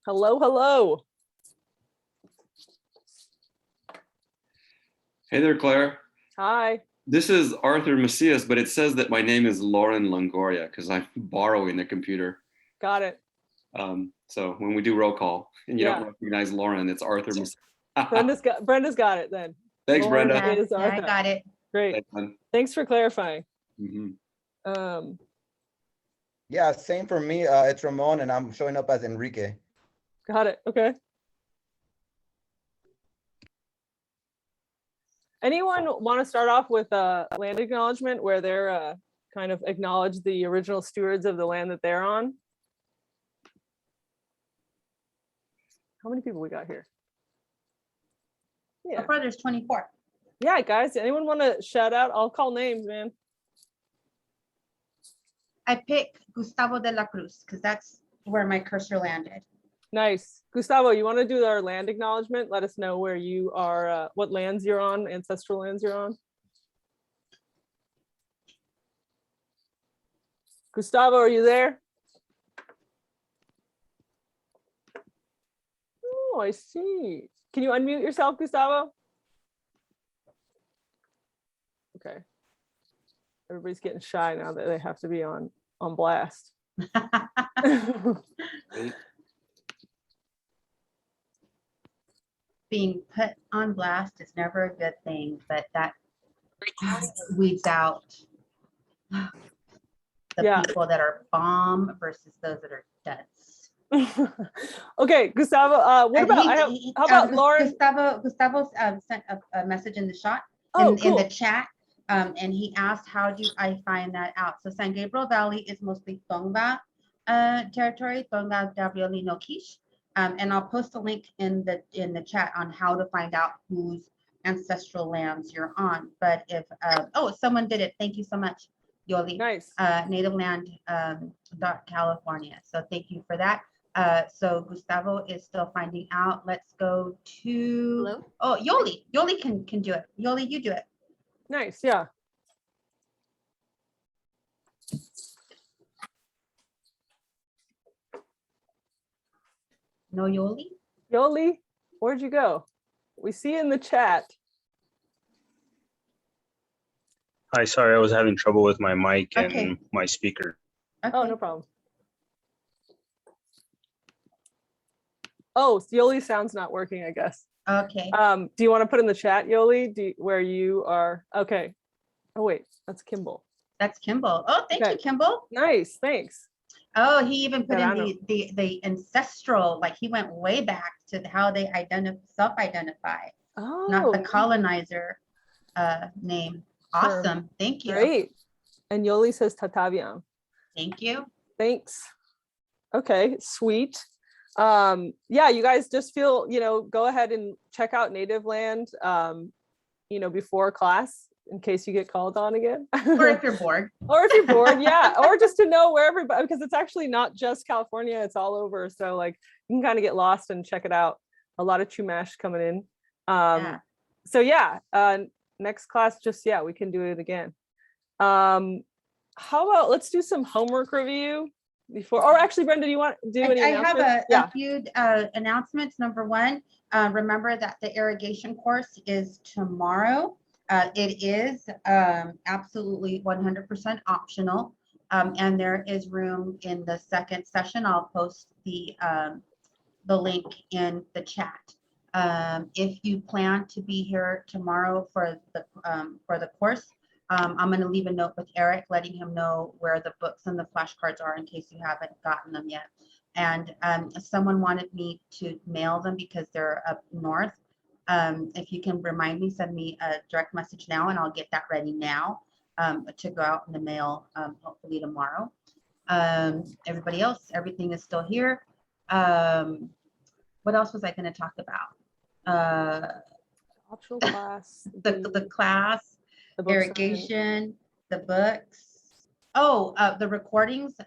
Hello, hello. Hey there, Claire. Hi. This is Arthur Macias, but it says that my name is Lauren Longoria because I'm borrowing the computer. Got it. So when we do roll call and you Yeah. don't recognize Lauren, it's Arthur Macias. Brenda's got it then. Thanks, Lauren Brenda. is I Arthur. got it. Great. Thanks, man. Thanks for clarifying. Mhm. Yeah, same for me. It's Ramon, and I'm showing up as Enrique. Got it. Okay. Anyone want to start off with a land acknowledgement where they're kind of acknowledge the original stewards of the land that they're on? How many people we got here? So far, there's 24. Yeah, guys, anyone want to shout out? I'll call names, man. I pick Gustavo de la Cruz because that's where my cursor landed. Nice. Gustavo, you want to do our land acknowledgement? Let us know where you are, what lands you're on, ancestral lands you're on. Gustavo, are you there? Oh, I see. Can you unmute yourself, Gustavo? Okay. Everybody's getting shy now that they have to be on blast. Being put on blast is never a good thing, but that weeds out the people that are bomb versus those that are duds. Okay, Gustavo, what about, how about Lauren? Gustavo sent a message in the shot, Oh, in cool. the chat, and he asked, how do I find that out? So San Gabriel Valley is mostly Tonga territory, Tonga Gabrieli no Kish. And I'll post a link in the chat on how to find out whose ancestral lands you're on. But if someone did it, thank you so much, Yoli. Nice. Native Land California. So thank you for that. So Gustavo is still finding out. Let's go to Yoli. Yoli can do it. Yoli, you do it. Nice, yeah. No Yoli? Yoli, where'd you go? We see in the chat. Hi, sorry, I was having trouble with my mic Okay. and my speaker. Okay. Oh, no problem. Oh, Yoli's sound's not working, I guess. Okay. Do you want to put in the chat, Yoli, where you are? Okay. Oh, wait, that's Kimball. That's Kimball. Oh, thank you, Kimball. Nice, thanks. Oh, he even put Yeah, in the ancestral, like he went way back to how they self-identify, Oh, not the colonizer name. Awesome. Thank you. Great. And Yoli says Tataviam. Thank you. Thanks. Okay, sweet. Yeah, you guys just feel, go ahead and check out Native Land, before class in case you get called on again. Or if you're bored. Or if you're bored, yeah. Or just to know where everybody, because it's actually not just California, it's all over. So like you can kind of get lost and check it out. A lot of Chumash coming in. So yeah, next class, we can do it again. How about let's do some homework review before, or actually, Brenda, do you want to do any announcements? I have a few announcements. Number one, remember that the irrigation course is tomorrow. It is absolutely 100% optional, and there is room in the second session. I'll post the link in the chat. If you plan to be here tomorrow for the course, I'm going to leave a note with Eric, letting him know where the books and the flashcards are in case you haven't gotten them yet. And someone wanted me to mail them because they're up north. If you can remind me, send me a direct message now and I'll get that ready now to go out in the mail, hopefully tomorrow. Everybody else, everything is still here. What else was I going to talk about? Optional class. The class, the irrigation, the books. Oh, the recordings.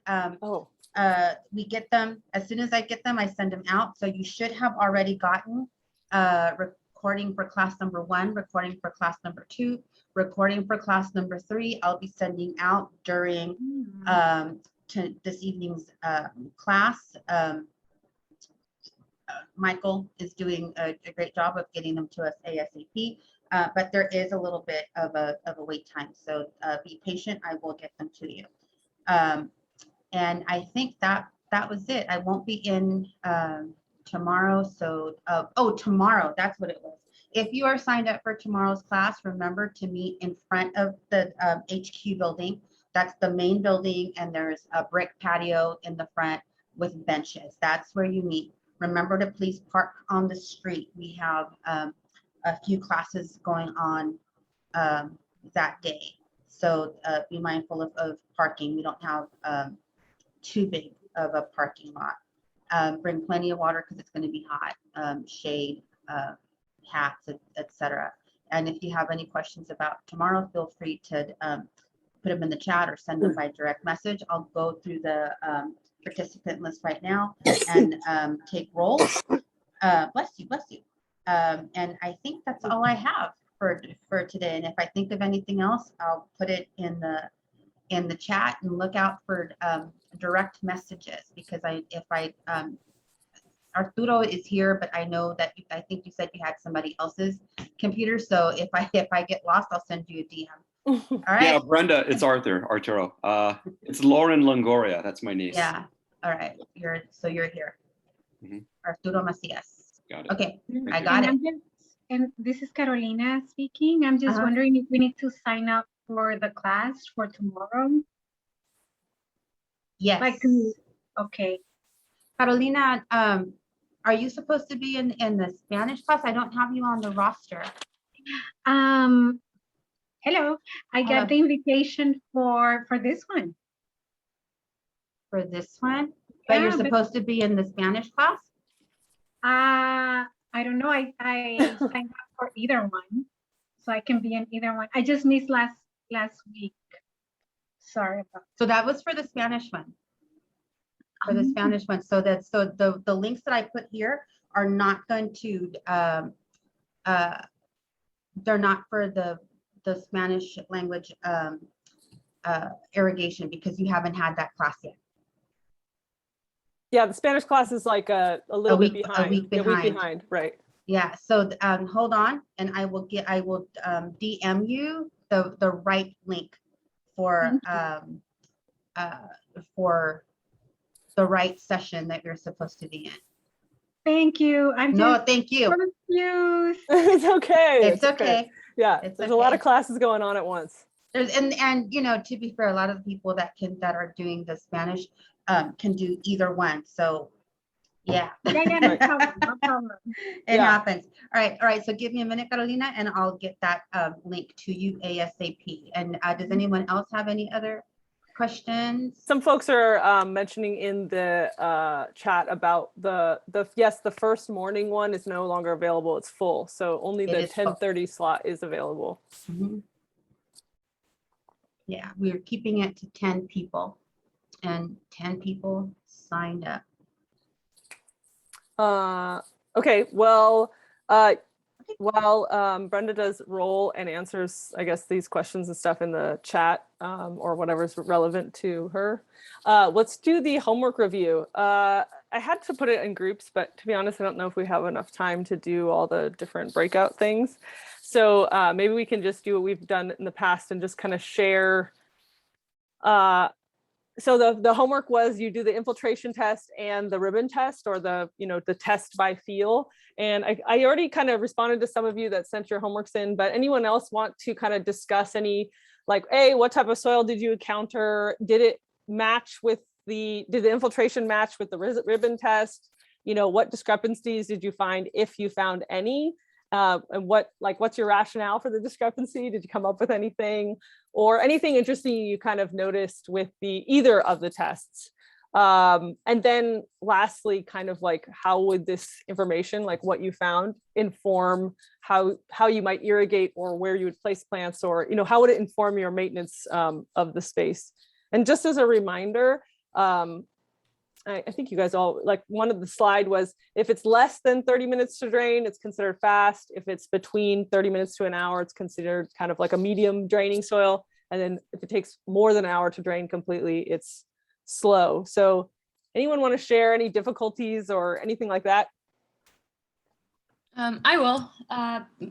We get them as soon as I get them, I send them out. So you should have already gotten recording for class number 1, recording for class number 2, recording for class number 3. I'll be sending out during to this evening's class. Michael is doing a great job of getting them to us ASAP. But there is a little bit of a wait time. So be patient. I will get them to you. And I think that was it. I won't be in tomorrow. So, tomorrow, that's what it was. If you are signed up for tomorrow's class, remember to meet in front of the HQ building. That's the main building, and there's a brick patio in the front with benches. That's where you meet. Remember to please park on the street. We have a few classes going on that day. So be mindful of parking. We don't have too big of a parking lot. Bring plenty of water because it's going to be hot. Shade, hats, etc. And if you have any questions about tomorrow, feel free to put them in the chat or send them by direct message. I'll go through the participant list right now and take roll. Bless you, bless you. And I think that's all I have for today. And if I think of anything else, I'll put it in the chat, and look out for direct messages, because Arturo is here, but I know that I think you said you had somebody else's computer. So if I get lost, I'll send you a DM. All right. Yeah, Brenda, it's Arturo. It's Lauren Longoria. That's my niece. Yeah. All right. You're here. Mhm. Arturo Macias. Got it. Okay. Thank I you. got it. And this is Carolina speaking. I'm just wondering if we need to sign up for the class for tomorrow. Yes. Okay. Carolina, are you supposed to be in the Spanish class? I don't have you on the roster. Hello. I got the invitation for this one. For this one? But you're supposed to be in the Spanish class? I don't know. I signed up for either one, so I can be in either one. I just missed last week. Sorry about that. So that was for the Spanish one. For the Spanish one. So the links that I put here are not going to they're not for the Spanish language irrigation, because you haven't had that class yet. Yeah, the Spanish class is like a little bit behind. A week behind. Right. Yeah. So hold on, and I will DM you the right link for the right session that you're supposed to be in. Thank you. Thank you. Confused. It's okay. It's okay. Yeah, there's a lot of okay. classes going on at once. There's and to be fair, a lot of the people that are doing the Spanish can do either one. So yeah. Yeah, no problem. It happens. All right. So give me a minute, Carolina, and I'll get that link to you ASAP. And does anyone else have any other questions? Some folks are mentioning in the chat about the first morning one is no longer available. It's full. So only the 10:30 slot is available. Mm-hmm. Yeah, we're keeping it to 10 people, and 10 people signed up. Okay, well, while Brenda does roll and answers, I guess, these questions and stuff in the chat, or whatever's relevant to her, let's do the homework review. I had to put it in groups, but to be honest, I don't know if we have enough time to do all the different breakout things. So maybe we can just do what we've done in the past and just kind of share. So the homework was you do the infiltration test and the ribbon test, or the test by feel. And I already kind of responded to some of you that sent your homeworks in, but anyone else want to kind of discuss any, like, hey, what type of soil did you encounter? Did it match with did the infiltration match with the ribbon test? What discrepancies did you find, if you found any? And what's your rationale for the discrepancy? Did you come up with anything, or anything interesting you kind of noticed with either of the tests? And then lastly, kind of like, how would this information, like what you found, inform how you might irrigate, or where you would place plants, or how would it inform your maintenance of the space? And just as a reminder, I think you guys all, like, one of the slide was, if it's less than 30 minutes to drain, it's considered fast. If it's between 30 minutes to an hour, it's considered kind of like a medium draining soil. And then if it takes more than an hour to drain completely, it's slow. So anyone want to share any difficulties or anything like that? I will.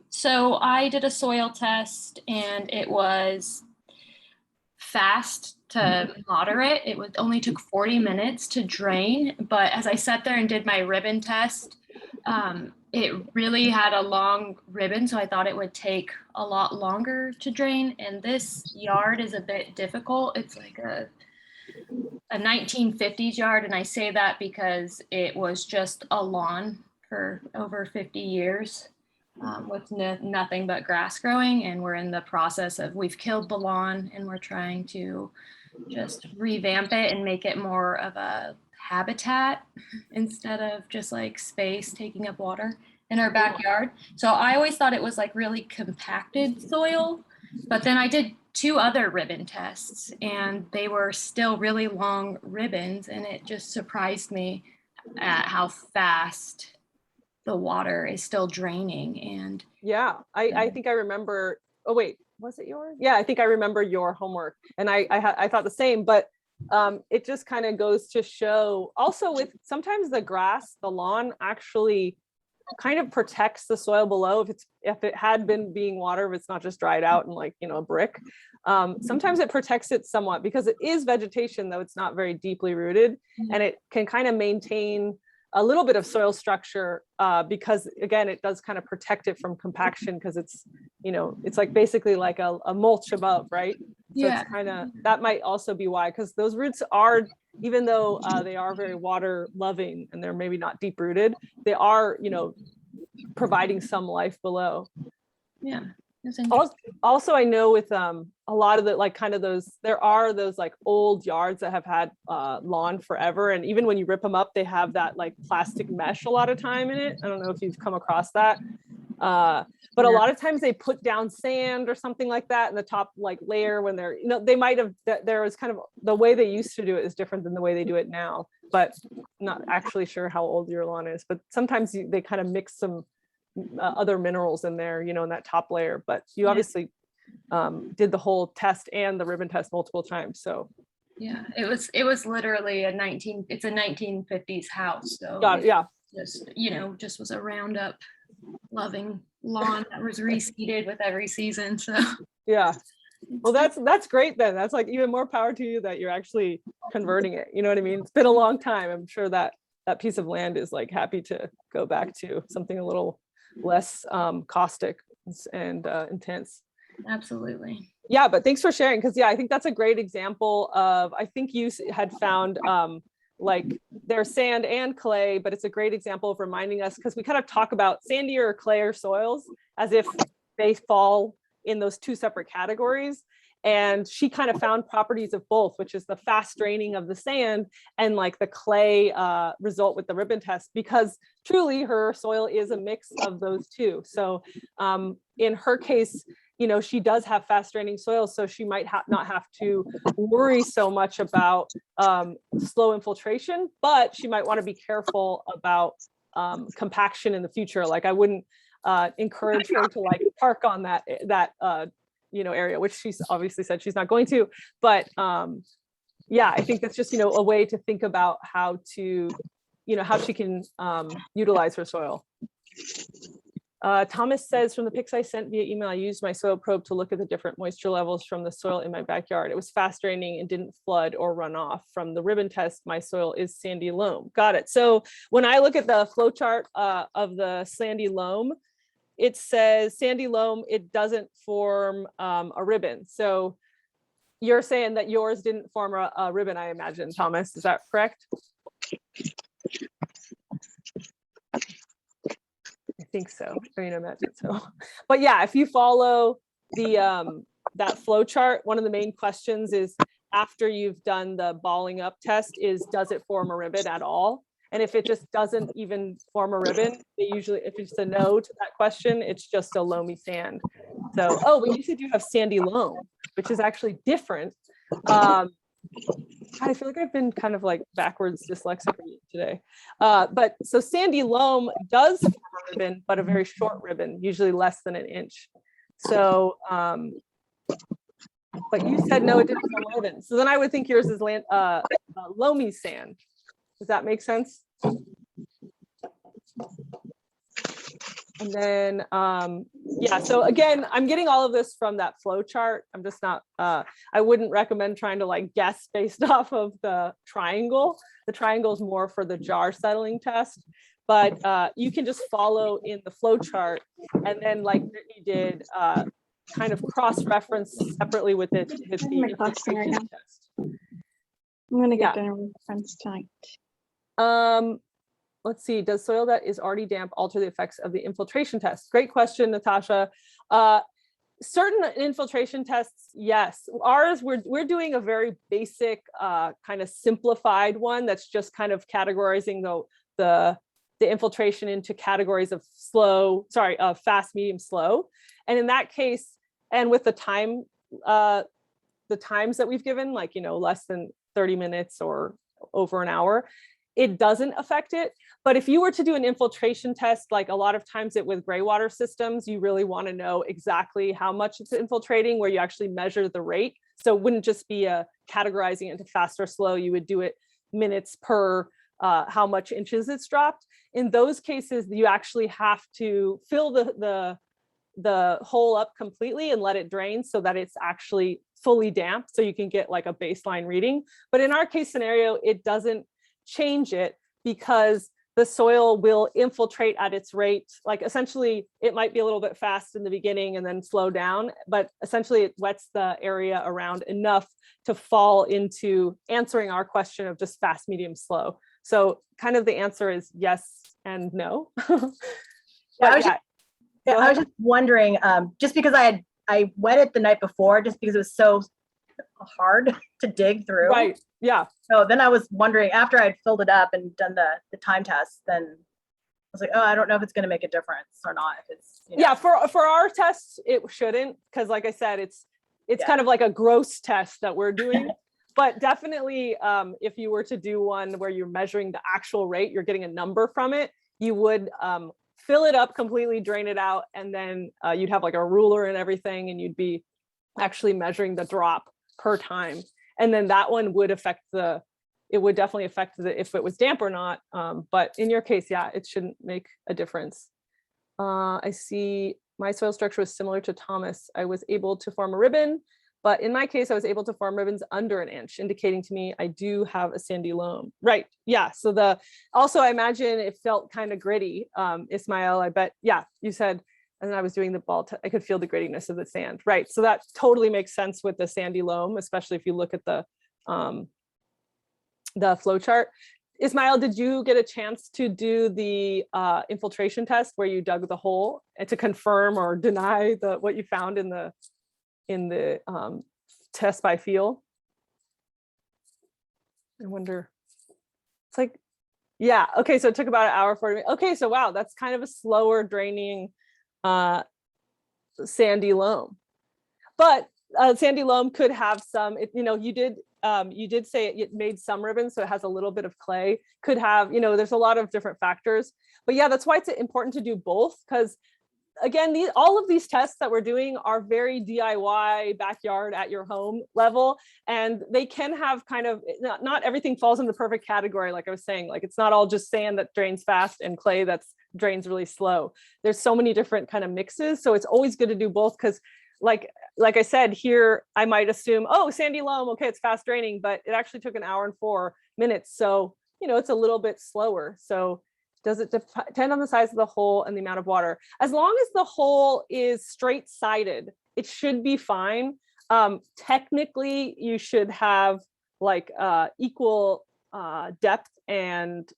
So I did a soil test and it was fast to moderate. It only took 40 minutes to drain, but as I sat there and did my ribbon test, it really had a long ribbon, so I thought it would take a lot longer to drain. And this yard is a bit difficult. It's like a 1950s yard, and I say that because it was just a lawn for over 50 years with nothing but grass growing, and we're in the process of, we've killed the lawn and we're trying to just revamp it and make it more of a habitat instead of just like space taking up water in our backyard. So I always thought it was like really compacted soil, but then I did 2 other ribbon tests and they were still really long ribbons, and it just surprised me at how fast the water is still draining. And yeah, I think I remember, oh wait, was it yours? Yeah, I think I remember your homework, and I thought the same, but it just kind of goes to show also with sometimes the grass, the lawn actually kind of protects the soil below. If it had been being water, if it's not just dried out and like, you know, a brick, sometimes it protects it somewhat because it is vegetation, though it's not very deeply rooted, and it can kind of maintain a little bit of soil structure because again, it does kind of protect it from compaction because it's, you know, it's like basically like a mulch above, right? So yeah, it's kind of, that might also be why, because those roots are, even though they are very water loving and they're maybe not deep rooted, they are, you know, providing some life below. yeah. Also, I know with a lot of the like kind of those, there are those like old yards that have had lawn forever, and even when you rip them up, they have that like plastic mesh a lot of time in it. I don't know if you've come across that, but a lot of times they put down sand or something like that in the top like layer when they're, you know, they might have, there was kind of, the way they used to do it is different than the way they do it now, but I'm not actually sure how old your lawn is, but sometimes they kind of mix some other minerals in there, you know, in that top layer. But you obviously did the whole test and the ribbon test multiple times. So yeah, it was literally it's a 1950s house. So yeah, just, you know, just was a roundup loving lawn that was reseeded with every season. So yeah. Well, that's great then. That's like even more power to you that you're actually converting it. You know what I mean? It's been a long time. I'm sure that that piece of land is like happy to go back to something a little less caustic and intense. Absolutely. Yeah, but thanks for sharing, because yeah, I think that's a great example of, I think you had found like there's sand and clay, but it's a great example of reminding us, because we kind of talk about sandier or clayer soils as if they fall in those 2 separate categories. And she kind of found properties of both, which is the fast draining of the sand and like the clay result with the ribbon test, because truly her soil is a mix of those 2. So in her case, you know, she does have fast draining soil, so she might not have to worry so much about slow infiltration, but she might want to be careful about compaction in the future. Like I wouldn't encourage her to like park on that you know, area, which she's obviously said she's not going to, but yeah, I think that's just, you know, a way to think about how to, you know, how she can utilize her soil. Thomas says, from the pics I sent via email, I used my soil probe to look at the different moisture levels from the soil in my backyard. It was fast draining and didn't flood or run off. From the ribbon test, my soil is sandy loam. Got it. So when I look at the flow chart of the sandy loam, it says sandy loam, it doesn't form a ribbon. So you're saying that yours didn't form a ribbon, I imagine, Thomas, is that correct? I think so. I mean, I imagine so. But yeah, if you follow the that flow chart, one of the main questions is, after you've done the balling up test, is does it form a ribbon at all? And if it just doesn't even form a ribbon, they usually, if it's a no to that question, it's just a loamy sand. So, oh, but you said you have sandy loam, which is actually different. I feel like I've been kind of like backwards dyslexic today. But so sandy loam does form a ribbon, but a very short ribbon, usually less than an inch. So, but you said no, it didn't form a ribbon. So then I would think yours is loamy sand. Does that make sense? And then, yeah, so again, I'm getting all of this from that flow chart. I'm just not, I wouldn't recommend trying to like guess based off of the triangle. The triangle is more for the jar settling test, but you can just follow in the flow chart and then like Brittany did, kind of cross-reference separately with it, his I'm in my class right now. test. I'm gonna Yeah. get dinner with friends tonight. Let's see, does soil that is already damp alter the effects of the infiltration test? Great question, Natasha. Certain infiltration tests, yes. Ours, we're doing a very basic, kind of simplified one that's just kind of categorizing the infiltration into categories of fast, medium, slow. And in that case, and with the time, the times that we've given, like, less than 30 minutes or over an hour, it doesn't affect it. But if you were to do an infiltration test, like a lot of times with gray water systems, you really want to know exactly how much it's infiltrating, where you actually measure the rate. So it wouldn't just be categorizing it into fast or slow. You would do it minutes per how much inches it's dropped. In those cases, you actually have to fill the hole up completely and let it drain so that it's actually fully damp, so you can get like a baseline reading. But in our case scenario, it doesn't change it because the soil will infiltrate at its rate. Like essentially it might be a little bit fast in the beginning and then slow down, but essentially it wets the area around enough to fall into answering our question of just fast, medium, slow. So kind of the answer is yes and no. I was just wondering, just because I wet it the night before, just because it was so hard to dig through. Right. Yeah. So then I was wondering, after I'd filled it up and done the time test, then I was like, oh, I don't know if it's going to make a difference or not. If it's, yeah, for our tests, it shouldn't, because like I said, it's kind of like a gross test that we're doing. But definitely, if you were to do one where you're measuring the actual rate, you're getting a number from it, you would fill it up completely, drain it out, and then you'd have like a ruler and everything, and you'd be actually measuring the drop per time. And then that one would affect it would definitely affect if it was damp or not. But in your case, yeah, it shouldn't make a difference. I see my soil structure was similar to Thomas. I was able to form a ribbon, but in my case, I was able to form ribbons under an inch, indicating to me I do have a sandy loam. Right, yeah, so also I imagine it felt kind of gritty. Ismail, I bet, yeah, you said, and I was doing the ball, I could feel the grittiness of the sand. Right, so that totally makes sense with the sandy loam, especially if you look at the flow chart. Ismail, did you get a chance to do the infiltration test where you dug the hole and to confirm or deny what you found in the test by feel? I wonder. It's like, yeah, okay, so it took about an hour 40 minutes. Okay, so wow, that's kind of a slower draining sandy loam. But sandy loam could have some, you did say it made some ribbons, so it has a little bit of clay, could have, there's a lot of different factors. But yeah, that's why it's important to do both, because again, all of these tests that we're doing are very DIY, backyard at your home level, and they can have kind of, not everything falls in the perfect category. Like I was saying, like it's not all just sand that drains fast and clay that drains really slow. There's so many different kind of mixes. So it's always good to do both, because like I said, here, I might assume, oh, sandy loam, okay, it's fast draining, but it actually took an hour and 4 minutes. So, it's a little bit slower. So does it depend on the size of the hole and the amount of water? As long as the hole is straight sided, it should be fine. Technically, you should have like equal depth and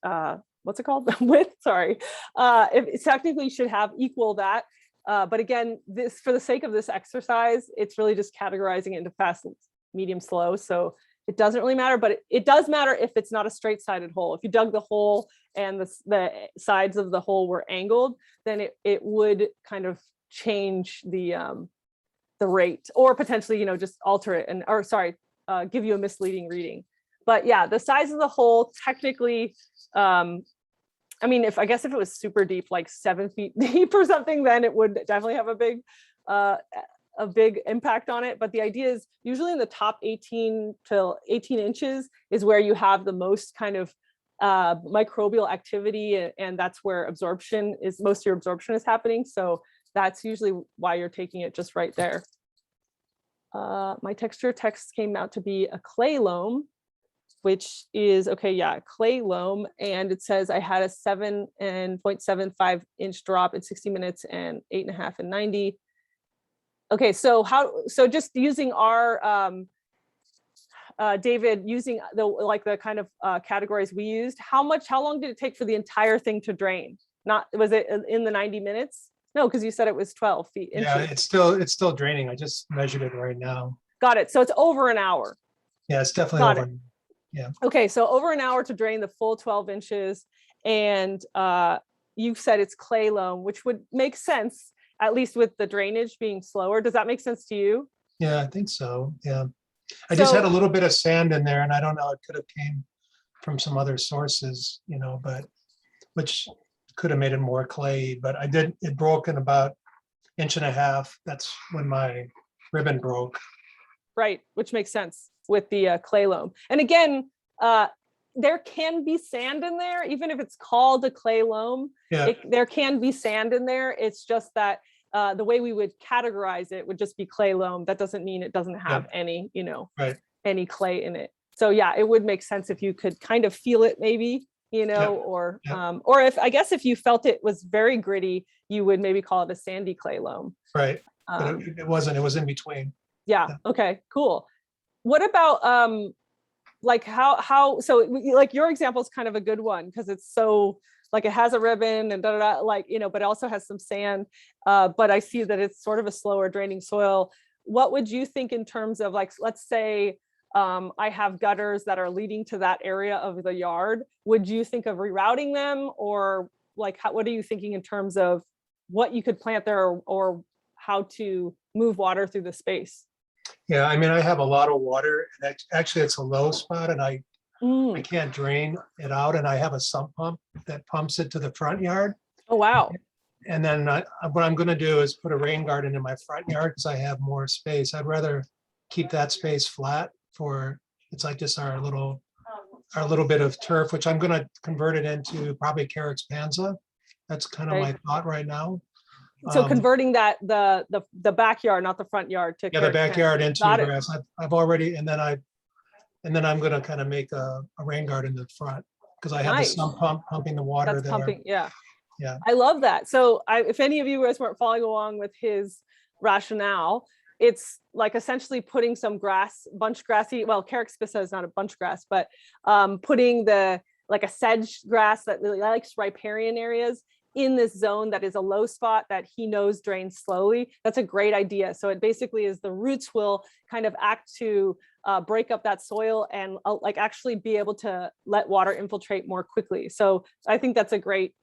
what's it called? Width, sorry. It technically should have equal that. But again, for the sake of this exercise, it's really just categorizing it into fast, medium, slow. So it doesn't really matter, but it does matter if it's not a straight sided hole. If you dug the hole and the sides of the hole were angled, then it would kind of change the rate, or potentially, just alter it give you a misleading reading. But yeah, the size of the hole technically, I mean, if it was super deep, like 7 feet deep or something, then it would definitely have a big impact on it. But the idea is usually in the top 18 to 18 inches is where you have the most kind of microbial activity, and that's where absorption is, most of your absorption is happening. So that's usually why you're taking it just right there. My texture text came out to be a clay loam, which is, okay, yeah, clay loam. And it says I had a 7.75 inch drop in 60 minutes and 8.5 in 90. Okay, so just using our, David, using the kind of categories we used, how long did it take for the entire thing to drain? Was it in the 90 minutes? No, because you said it was 12 feet. Yeah, inches. it's still draining. I just measured it right now. Got it. So it's over an hour. Yeah, it's definitely Got over. it. Yeah. Okay, so over an hour to drain the full 12 inches. And you said it's clay loam, which would make sense, at least with the drainage being slower. Does that make sense to you? Yeah, I think so. Yeah. I just had a little bit of sand in there, and I don't know, it could have came from some other sources, but which could have made it more clay, but it broke in about 1.5 inches. That's when my ribbon broke. Right, which makes sense with the clay loam. And again, there can be sand in there, even if it's called a clay loam. Yeah. There can be sand in there. It's just that the way we would categorize it would just be clay loam. That doesn't mean it doesn't have any, Right. any clay in it. So yeah, it would make sense if you could kind of feel it maybe, or if you felt it was very gritty, you would maybe call it a sandy clay loam. Right. But it wasn't, it was in between. Yeah. Okay, cool. What about so your example is kind of a good one because it's so it has a ribbon and but it also has some sand. But I see that it's sort of a slower draining soil. What would you think in terms of let's say I have gutters that are leading to that area of the yard? Would you think of rerouting them, or what are you thinking in terms of what you could plant there, or how to move water through the space? Yeah, I mean, I have a lot of water, and actually it's a low spot, and I can't drain it out, and I have a sump pump that pumps it to the front yard. Oh, wow. And then what I'm going to do is put a rain garden in my front yard because I have more space. I'd rather keep that space flat it's like just our little bit of turf, which I'm going to convert it into probably Carrots Panza. That's kind of my thought right now. So converting that the backyard, not the front yard, to the backyard into grass. I've already, and then I'm going to kind of make a rain garden in the front because I have the sump pump pumping the water there. Pumping, yeah. Yeah. I love that. So if any of you guys weren't following along with his rationale, it's essentially putting some bunch grassy, Carrots Panza is not a bunch grass, but putting a sedge grass that really likes riparian areas in this zone that is a low spot that he knows drains slowly. That's a great idea. So it basically is the roots will kind of act to break up that soil and actually be able to let water infiltrate more quickly. So I think that's a great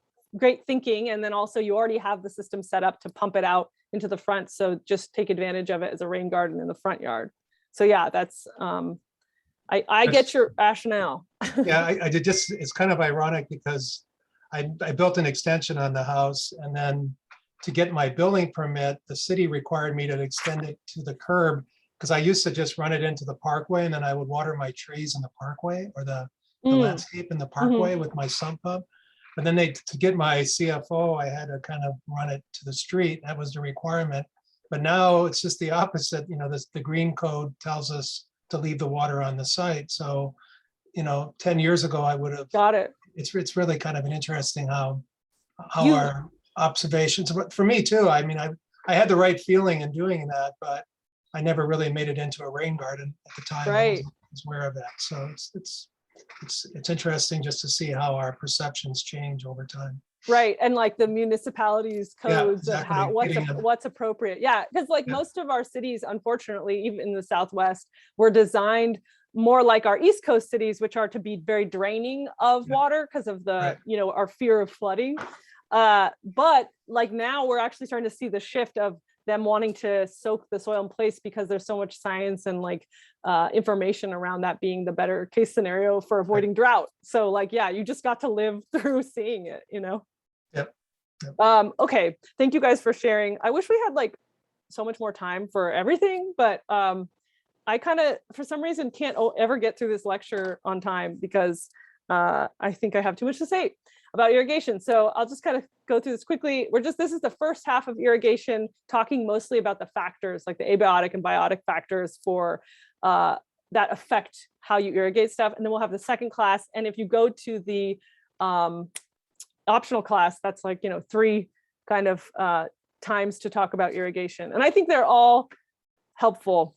thinking. And then also you already have the system set up to pump it out into the front. So just take advantage of it as a rain garden in the front yard. So yeah, that's, I get your rationale. Yeah, I did it's kind of ironic because I built an extension on the house, and then to get my building permit, the city required me to extend it to the curb because I used to just run it into the parkway, and then I would water my trees in the parkway or the landscape in the parkway with my sump pump. But then to get my CFO, I had to kind of run it to the street. That was the requirement. But now it's just the opposite. The green code tells us to leave the water on the site. So, 10 years ago, I would have got it. It's really kind of an interesting how our observations, for me too. I mean, I had the right feeling in doing that, but I never really made it into a rain garden at the time. Right. I was aware of that. So it's interesting just to see how our perceptions change over time. Right. And the municipalities codes exactly. of how what's appropriate. Yeah. Because most of our cities, unfortunately, even in the Southwest, were designed more like our East Coast cities, which are to be very draining of water because of the, our fear of flooding. But now we're actually starting to see the shift of them wanting to soak the soil in place because there's so much science and information around that being the better case scenario for avoiding drought. So you just got to live through seeing it, Yep. Okay. Thank you guys for sharing. I wish we had so much more time for everything, but I kind of, for some reason, can't ever get through this lecture on time because I think I have too much to say about irrigation. So I'll just kind of go through this quickly. This is the first half of irrigation, talking mostly about the factors, like the abiotic and biotic factors for that affect how you irrigate stuff. And then we'll have the second class. And if you go to the optional class, that's like, 3 kind of times to talk about irrigation. And I think they're all helpful.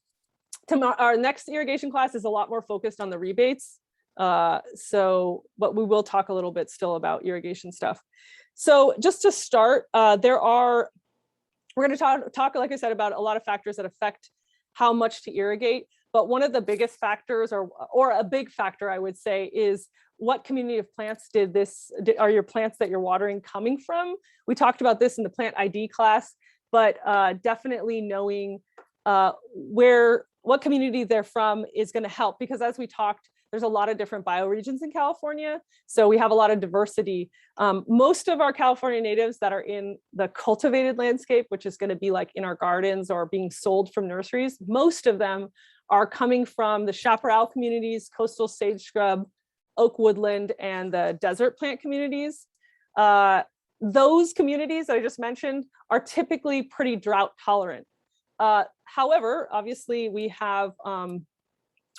Our next irrigation class is a lot more focused on the rebates. But we will talk a little bit still about irrigation stuff. So just to start, we're going to talk, like I said, about a lot of factors that affect how much to irrigate. But one of the biggest factors, or a big factor, I would say, is what community of plants are your plants that you're watering coming from? We talked about this in the plant ID class, but definitely knowing what community they're from is going to help, because as we talked, there's a lot of different bioregions in California. So we have a lot of diversity. Most of our California natives that are in the cultivated landscape, which is going to be like in our gardens or being sold from nurseries, most of them are coming from the chaparral communities, coastal sage scrub, oak woodland, and the desert plant communities. Those communities that I just mentioned are typically pretty drought tolerant. However, obviously we have,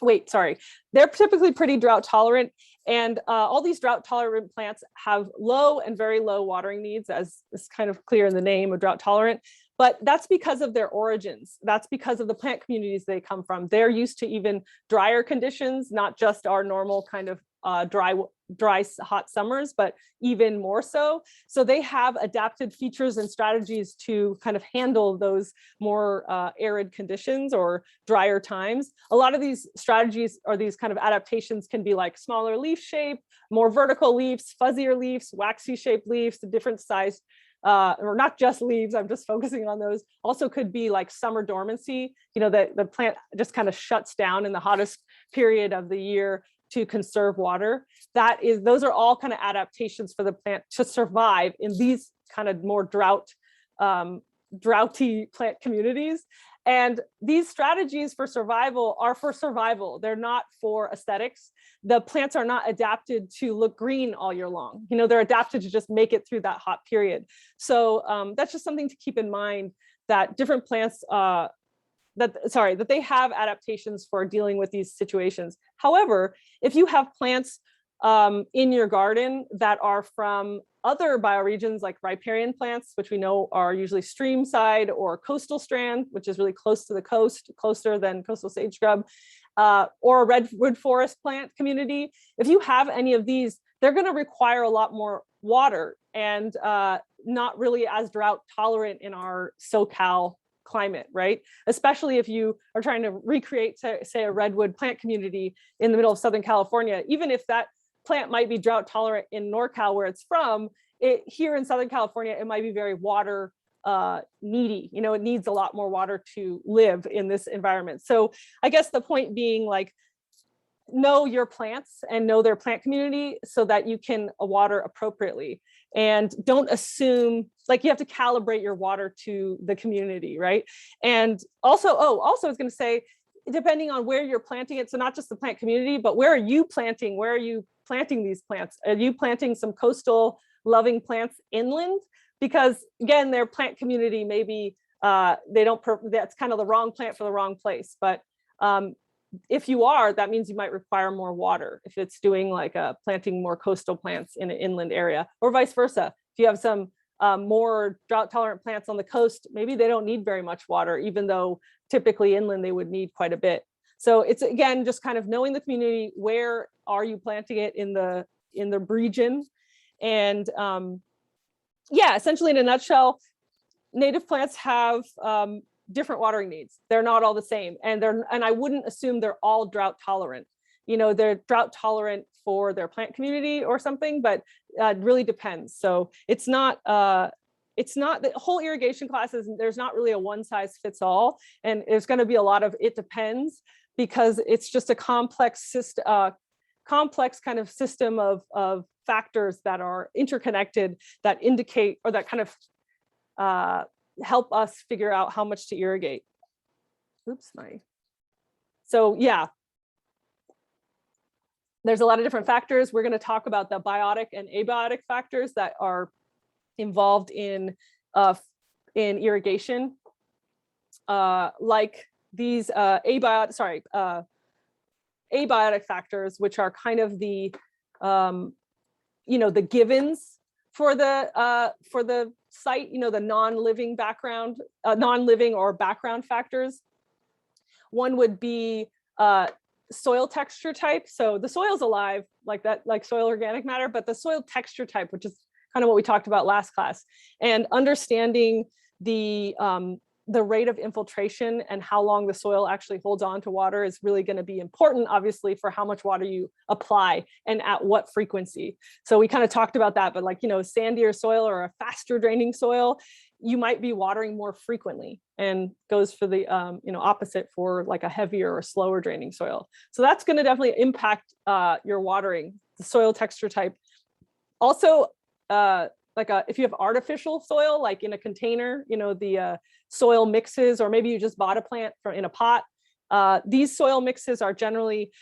they're typically pretty drought tolerant, and all these drought tolerant plants have low and very low watering needs, as is kind of clear in the name of drought tolerant. But that's because of their origins. That's because of the plant communities they come from. They're used to even drier conditions, not just our normal kind of dry, hot summers, but even more so. So they have adapted features and strategies to kind of handle those more arid conditions or drier times. A lot of these strategies or these kind of adaptations can be like smaller leaf shape, more vertical leaves, fuzzier leaves, waxy shaped leaves, different sized, or not just leaves, I'm just focusing on those. Also could be like summer dormancy, the plant just kind of shuts down in the hottest period of the year to conserve water. Those are all kind of adaptations for the plant to survive in these kind of more droughty plant communities. And these strategies for survival are for survival. They're not for aesthetics. The plants are not adapted to look green all year long. They're adapted to just make it through that hot period. So that's just something to keep in mind, that different plants, that they have adaptations for dealing with these situations. However, if you have plants in your garden that are from other bioregions like riparian plants, which we know are usually stream side or coastal strand, which is really close to the coast, closer than coastal sage scrub, or a redwood forest plant community. If you have any of these, they're going to require a lot more water and not really as drought tolerant in our SoCal climate, right? Especially if you are trying to recreate, say, a redwood plant community in the middle of Southern California. Even if that plant might be drought tolerant in NorCal where it's from, here in Southern California, it might be very water needy. It needs a lot more water to live in this environment. So I guess the point being, like, know your plants and know their plant community so that you can water appropriately. And don't assume, like, you have to calibrate your water to the community, right? And also I was going to say, depending on where you're planting it, so not just the plant community, but where are you planting? Where are you planting these plants? Are you planting some coastal loving plants inland? Because again, their plant community, maybe that's kind of the wrong plant for the wrong place. But if you are, that means you might require more water if it's doing like planting more coastal plants in an inland area, or vice versa. If you have some more drought tolerant plants on the coast, maybe they don't need very much water, even though typically inland they would need quite a bit. So it's, again, just kind of knowing the community. Where are you planting it in the region? And yeah, essentially in a nutshell, native plants have different watering needs. They're not all the same. And I wouldn't assume they're all drought tolerant. They're drought tolerant for their plant community or something, but it really depends. So it's not the whole irrigation classes. There's not really a one size fits all. And there's going to be a lot of it depends, because it's just a complex kind of system of factors that are interconnected, that indicate, or that kind of help us figure out how much to irrigate. So yeah. there's a lot of different factors. We're going to talk about the biotic and abiotic factors that are involved in irrigation, like these abiotic factors, which are kind of the the givens for the site, the non-living or background factors. One would be soil texture type. So the soil's alive like that, like soil organic matter, but the soil texture type, which is kind of what we talked about last class, and understanding the rate of infiltration and how long the soil actually holds on to water is really going to be important, obviously, for how much water you apply and at what frequency. So we kind of talked about that, but like, sandier soil or a faster draining soil, you might be watering more frequently, and goes for the opposite for like a heavier or slower draining soil. So that's going to definitely impact your watering, the soil texture type. Also, if you have artificial soil, like in a container, the soil mixes, or maybe you just bought a plant in a pot. These soil mixes are generally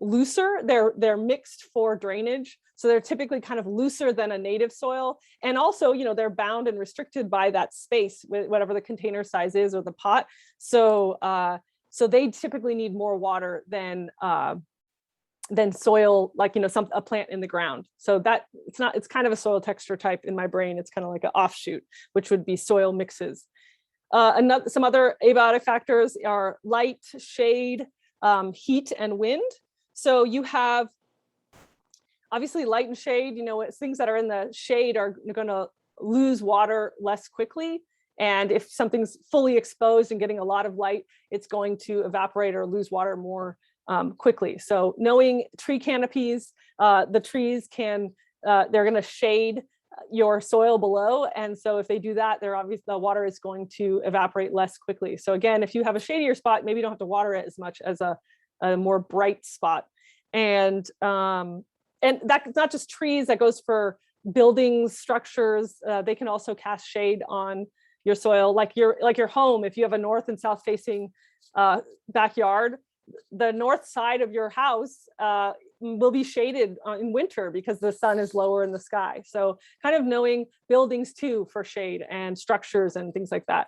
looser. They're mixed for drainage. So they're typically kind of looser than a native soil. And also, they're bound and restricted by that space, whatever the container size is or the pot. So they typically need more water than soil, like, a plant in the ground. So that it's kind of a soil texture type in my brain. It's kind of like an offshoot, which would be soil mixes. Some other abiotic factors are light, shade, heat, and wind. So you have obviously light and shade, things that are in the shade are going to lose water less quickly. And if something's fully exposed and getting a lot of light, it's going to evaporate or lose water more quickly. So knowing tree canopies, the trees they're going to shade your soil below. And so if they do that, the water is going to evaporate less quickly. So again, if you have a shadier spot, maybe you don't have to water it as much as a more bright spot. And that's not just trees, that goes for buildings, structures. They can also cast shade on your soil, like your home. If you have a north and south facing backyard, the north side of your house will be shaded in winter because the sun is lower in the sky. So kind of knowing buildings too for shade and structures and things like that.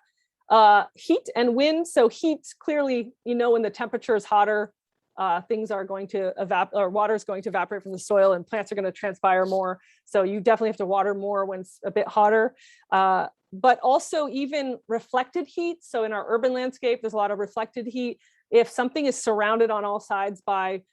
Heat and wind. So heat, clearly, when the temperature is hotter, things are going to water is going to evaporate from the soil, and plants are going to transpire more. So you definitely have to water more when it's a bit hotter. But also even reflected heat. So in our urban landscape, there's a lot of reflected heat. If something is surrounded on all sides by,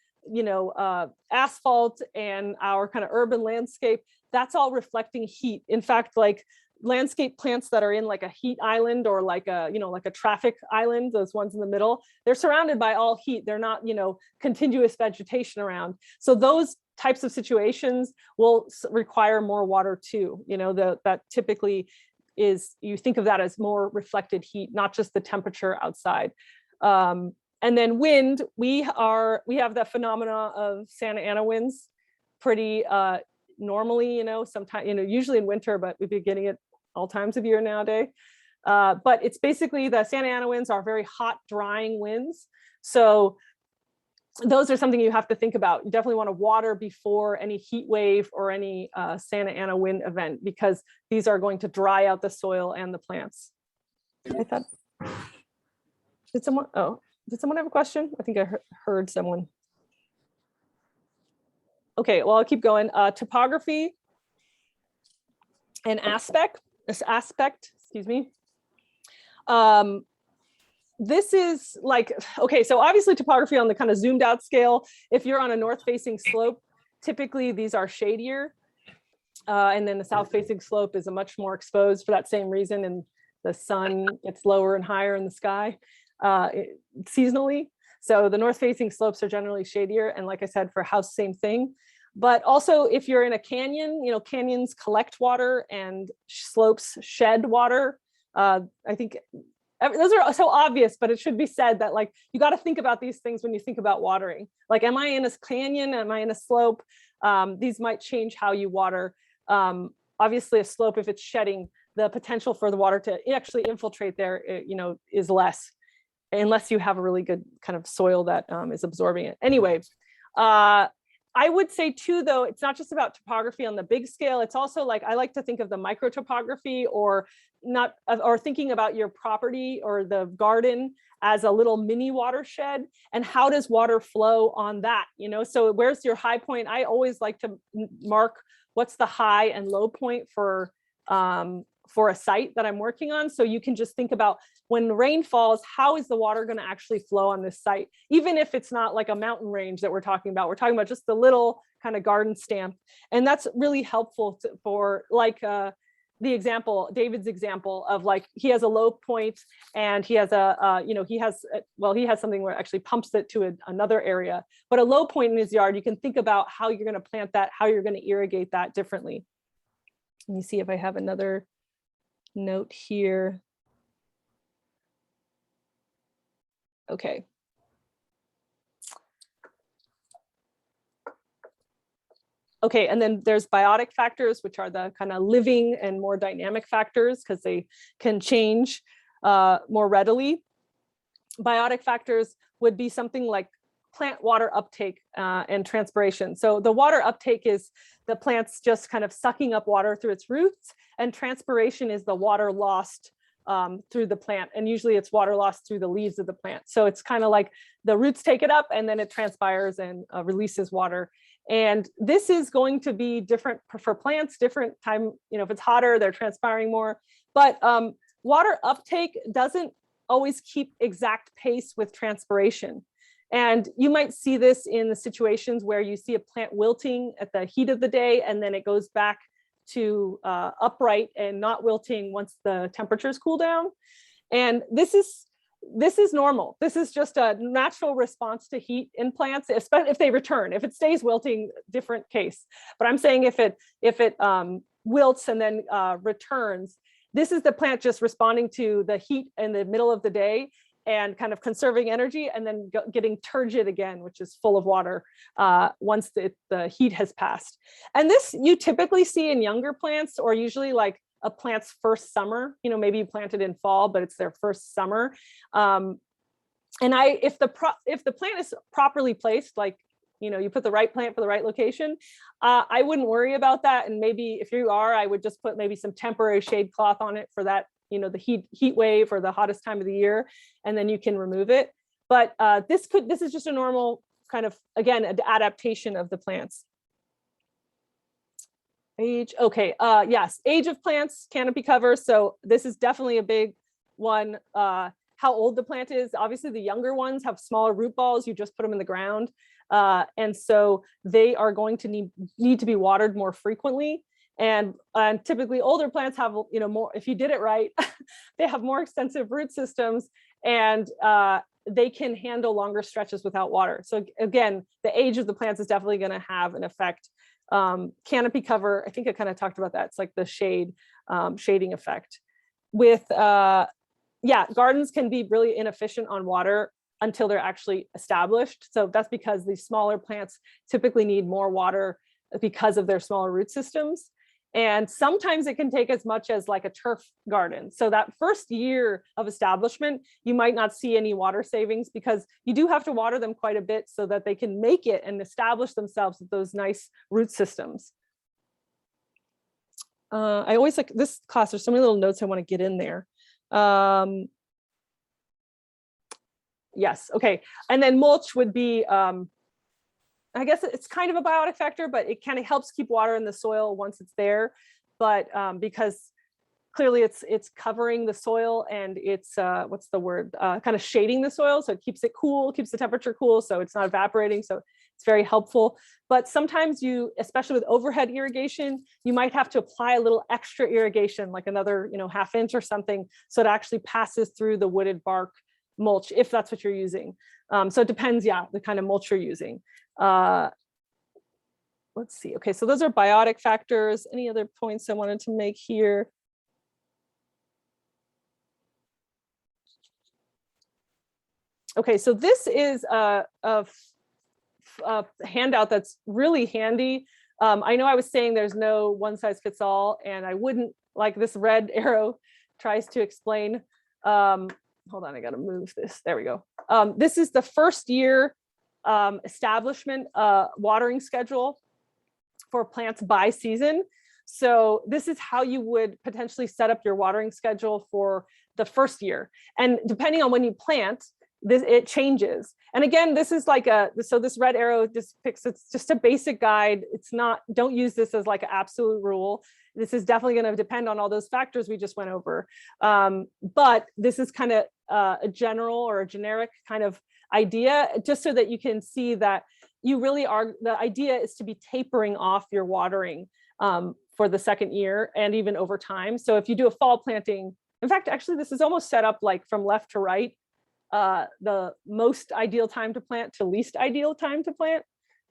asphalt and our kind of urban landscape, that's all reflecting heat. In fact, like landscape plants that are in like a heat island or like a traffic island, those ones in the middle, they're surrounded by all heat. They're not, continuous vegetation around. So those types of situations will require more water too. That typically is, you think of that as more reflected heat, not just the temperature outside. And then wind, we have the phenomena of Santa Ana winds pretty normally, sometimes, usually in winter, but we've been getting it all times of year nowadays. But it's basically the Santa Ana winds are very hot, drying winds. So those are something you have to think about. You definitely want to water before any heat wave or any Santa Ana wind event, because these are going to dry out the soil and the plants. I thought, did someone have a question? I think I heard someone. Okay, well, I'll keep going. Topography and aspect, excuse me. This is like, okay, so obviously topography on the kind of zoomed out scale, if you're on a north facing slope, typically these are shadier. And then the south facing slope is a much more exposed for that same reason, and the sun gets lower and higher in the sky seasonally. So the north facing slopes are generally shadier. And like I said, for house, same thing. But also if you're in a canyon, canyons collect water and slopes shed water. I think those are so obvious, but it should be said that like, you got to think about these things when you think about watering. Like, am I in a canyon? Am I in a slope? These might change how you water. Obviously a slope, if it's shedding, the potential for the water to actually infiltrate there, is less, unless you have a really good kind of soil that is absorbing it. Anyway, I would say too, though, it's not just about topography on the big scale. It's also like, I like to think of the micro topography or thinking about your property or the garden as a little mini watershed, and how does water flow on that, you know? So where's your high point? I always like to mark what's the high and low point for a site that I'm working on. So you can just think about when rain falls, how is the water going to actually flow on this site? Even if it's not like a mountain range that we're talking about just the little kind of garden stamp. And that's really helpful for like the example, David's example of like, he has a low point and he has he has something where it actually pumps it to another area, but a low point in his yard, you can think about how you're going to plant that, how you're going to irrigate that differently. Let me see if I have another note here. Okay. Okay, and then there's biotic factors, which are the kind of living and more dynamic factors because they can change more readily. Biotic factors would be something like plant water uptake and transpiration. So the water uptake is the plant's just kind of sucking up water through its roots, and transpiration is the water lost through the plant. And usually it's water lost through the leaves of the plant. So it's kind of like the roots take it up and then it transpires and releases water. And this is going to be different for plants, different time, you know, if it's hotter, they're transpiring more. But water uptake doesn't always keep exact pace with transpiration. And you might see this in the situations where you see a plant wilting at the heat of the day, and then it goes back to upright and not wilting once the temperatures cool down. And this is normal. This is just a natural response to heat in plants, especially if they return. If it stays wilting, different case. But I'm saying if it wilts and then returns, this is the plant just responding to the heat in the middle of the day and kind of conserving energy, and then getting turgid again, which is full of water once the heat has passed. And this you typically see in younger plants, or usually like a plant's first summer. You know, maybe you planted in fall, but it's their first summer. And if the plant is properly placed, like, you know, you put the right plant for the right location, I wouldn't worry about that. And maybe if you are, I would just put maybe some temporary shade cloth on it for that, you know, the heat wave or the hottest time of the year, and then you can remove it. But this is just a normal kind of, again, adaptation of the plants. Age, okay, yes, age of plants, canopy cover. So this is definitely a big one. How old the plant is. Obviously the younger ones have smaller root balls, you just put them in the ground. And so they are going to need to be watered more frequently. And typically older plants have, you know, more, if you did it right, they have more extensive root systems, and they can handle longer stretches without water. So again, the age of the plants is definitely going to have an effect. Canopy cover, I think I kind of talked about that. It's like the shading effect. With, gardens can be really inefficient on water until they're actually established. So that's because these smaller plants typically need more water because of their smaller root systems. And sometimes it can take as much as like a turf garden. So that first year of establishment, you might not see any water savings because you do have to water them quite a bit so that they can make it and establish themselves with those nice root systems. I always like this class, there's so many little notes I want to get in there. Yes, okay. And then mulch would be, I guess it's kind of a biotic factor, but it kind of helps keep water in the soil once it's there. But because clearly it's covering the soil, and it's what's the word? Kind of shading the soil, so it keeps it cool, keeps the temperature cool, so it's not evaporating. So it's very helpful. But sometimes you, especially with overhead irrigation, you might have to apply a little extra irrigation, like another, you know, ½ inch or something, so it actually passes through the wooded bark mulch, if that's what you're using. So it depends, the kind of mulch you're using. Let's see. Okay, so those are biotic factors. Any other points I wanted to make here? Okay, so this is a handout that's really handy. I know I was saying there's no one size fits all, and I wouldn't, like this red arrow tries to explain. Hold on, I gotta move this. There we go. This is the first year establishment watering schedule for plants by season. So this is how you would potentially set up your watering schedule for the first year. And depending on when you plant, it changes. And again, this is like so this red arrow depicts, it's just a basic guide. It's not, don't use this as like an absolute rule. This is definitely going to depend on all those factors we just went over. But this is kind of a general or a generic kind of idea, just so that you can see that you really are, the idea is to be tapering off your watering for the second year and even over time. So if you do a fall planting, in fact, actually, this is almost set up like from left to right, the most ideal time to plant to least ideal time to plant.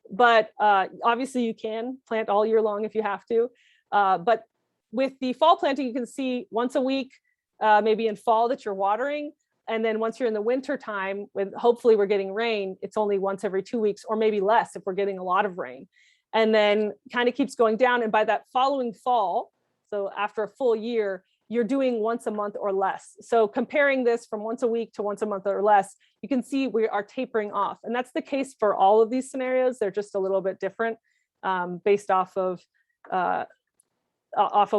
But obviously you can plant all year long if you have to. But with the fall planting, you can see once a week, maybe in fall, that you're watering. And then once you're in the winter time, when hopefully we're getting rain, it's only once every 2 weeks or maybe less if we're getting a lot of rain. And then kind of keeps going down. And by that following fall, so after a full year, you're doing once a month or less. So comparing this from once a week to once a month or less, you can see we are tapering off. And that's the case for all of these scenarios. They're just a little bit different based off of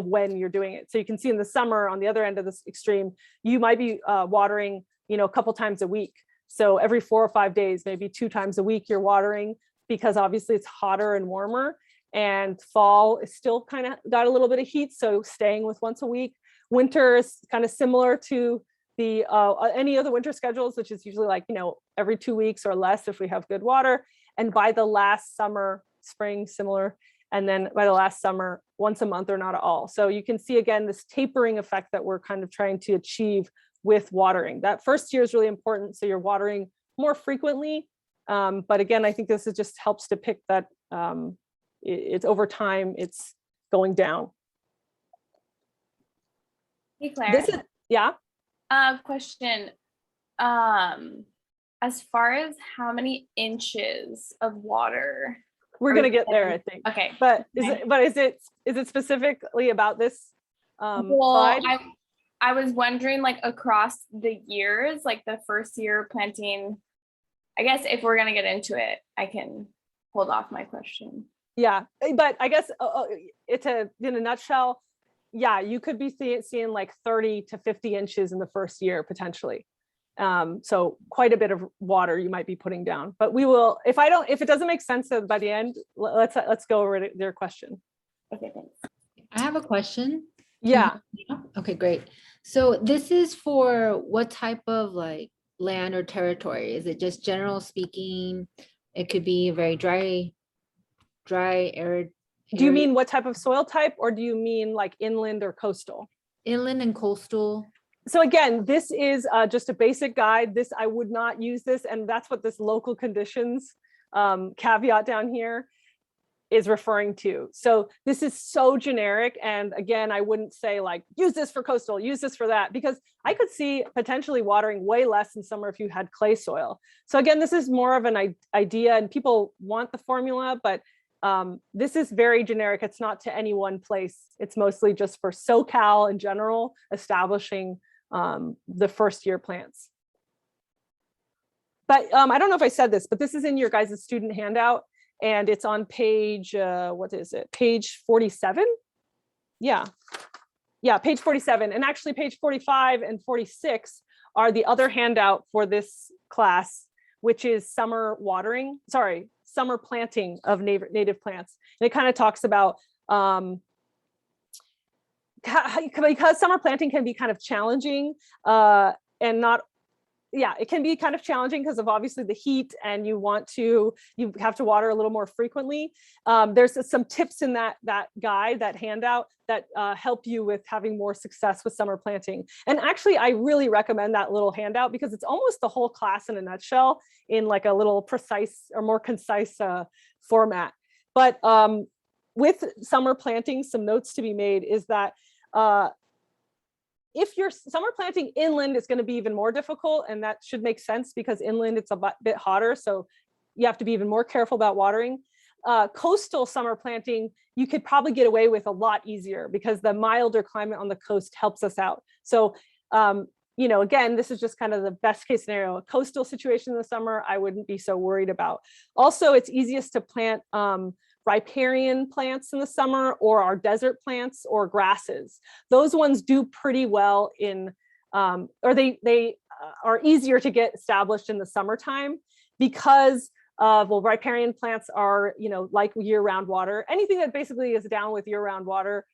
when you're doing it. So you can see in the summer, on the other end of this extreme, you might be watering, a couple times a week. So every 4 or 5 days, maybe 2 times a week, you're watering, because obviously it's hotter and warmer. And fall is still kind of got a little bit of heat, so staying with once a week. Winter is kind of similar to the any other winter schedules, which is usually like, every 2 weeks or less if we have good water. And by the last summer, spring, similar. And then by the last summer, once a month or not at all. So you can see again, this tapering effect that we're kind of trying to achieve with watering. That first year is really important. So you're watering more frequently. But again, I think this is just helps depict that it's over time, it's going down. Hey, Claire. Yeah. Question. As far as how many inches of water? We're gonna get there, I think. Okay. But is it specifically about this Well, slide? I was wondering, like, across the years, like the first year planting, I guess if we're gonna get into it, I can hold off my question. Yeah, but I guess it's in a nutshell, yeah, you could be seeing like 30 to 50 inches in the first year potentially. So quite a bit of water you might be putting down. But we will, if it doesn't make sense by the end, let's go over to their question. Okay, thanks. I have a question. Yeah. Okay, great. So this is for what type of like land or territory? Is it just general speaking? It could be very dry, arid. Do you mean what type of soil type, or do you mean like inland or coastal? Inland and coastal. So again, this is just a basic guide. I would not use this, and that's what this local conditions caveat down here is referring to. So this is so generic. And again, I wouldn't say like, use this for coastal, use this for that, because I could see potentially watering way less in summer if you had clay soil. So again, this is more of an idea, and people want the formula, but this is very generic. It's not to any one place. It's mostly just for SoCal in general, establishing the first year plants. But I don't know if I said this, but this is in your guys' student handout, and it's on page, what is it? Page 47? Yeah, page 47. And actually page 45 and 46 are the other handout for this class, which is summer planting of native plants. And it kind of talks about, because summer planting can be kind of challenging it can be kind of challenging because of obviously the heat, and you have to water a little more frequently. There's some tips in that guide, that handout, that help you with having more success with summer planting. And actually, I really recommend that little handout because it's almost the whole class in a nutshell in like a little precise or more concise format. But with summer planting, some notes to be made is that if you're summer planting inland, it's going to be even more difficult, and that should make sense because inland it's a bit hotter, so you have to be even more careful about watering. Coastal summer planting, you could probably get away with a lot easier because the milder climate on the coast helps us out. So again, this is just kind of the best case scenario. A coastal situation in the summer, I wouldn't be so worried about. Also, it's easiest to plant riparian plants in the summer, or our desert plants or grasses. Those ones do pretty well in, or they are easier to get established in the summertime because well, riparian plants are, like year-round water. Anything that basically is down with year-round water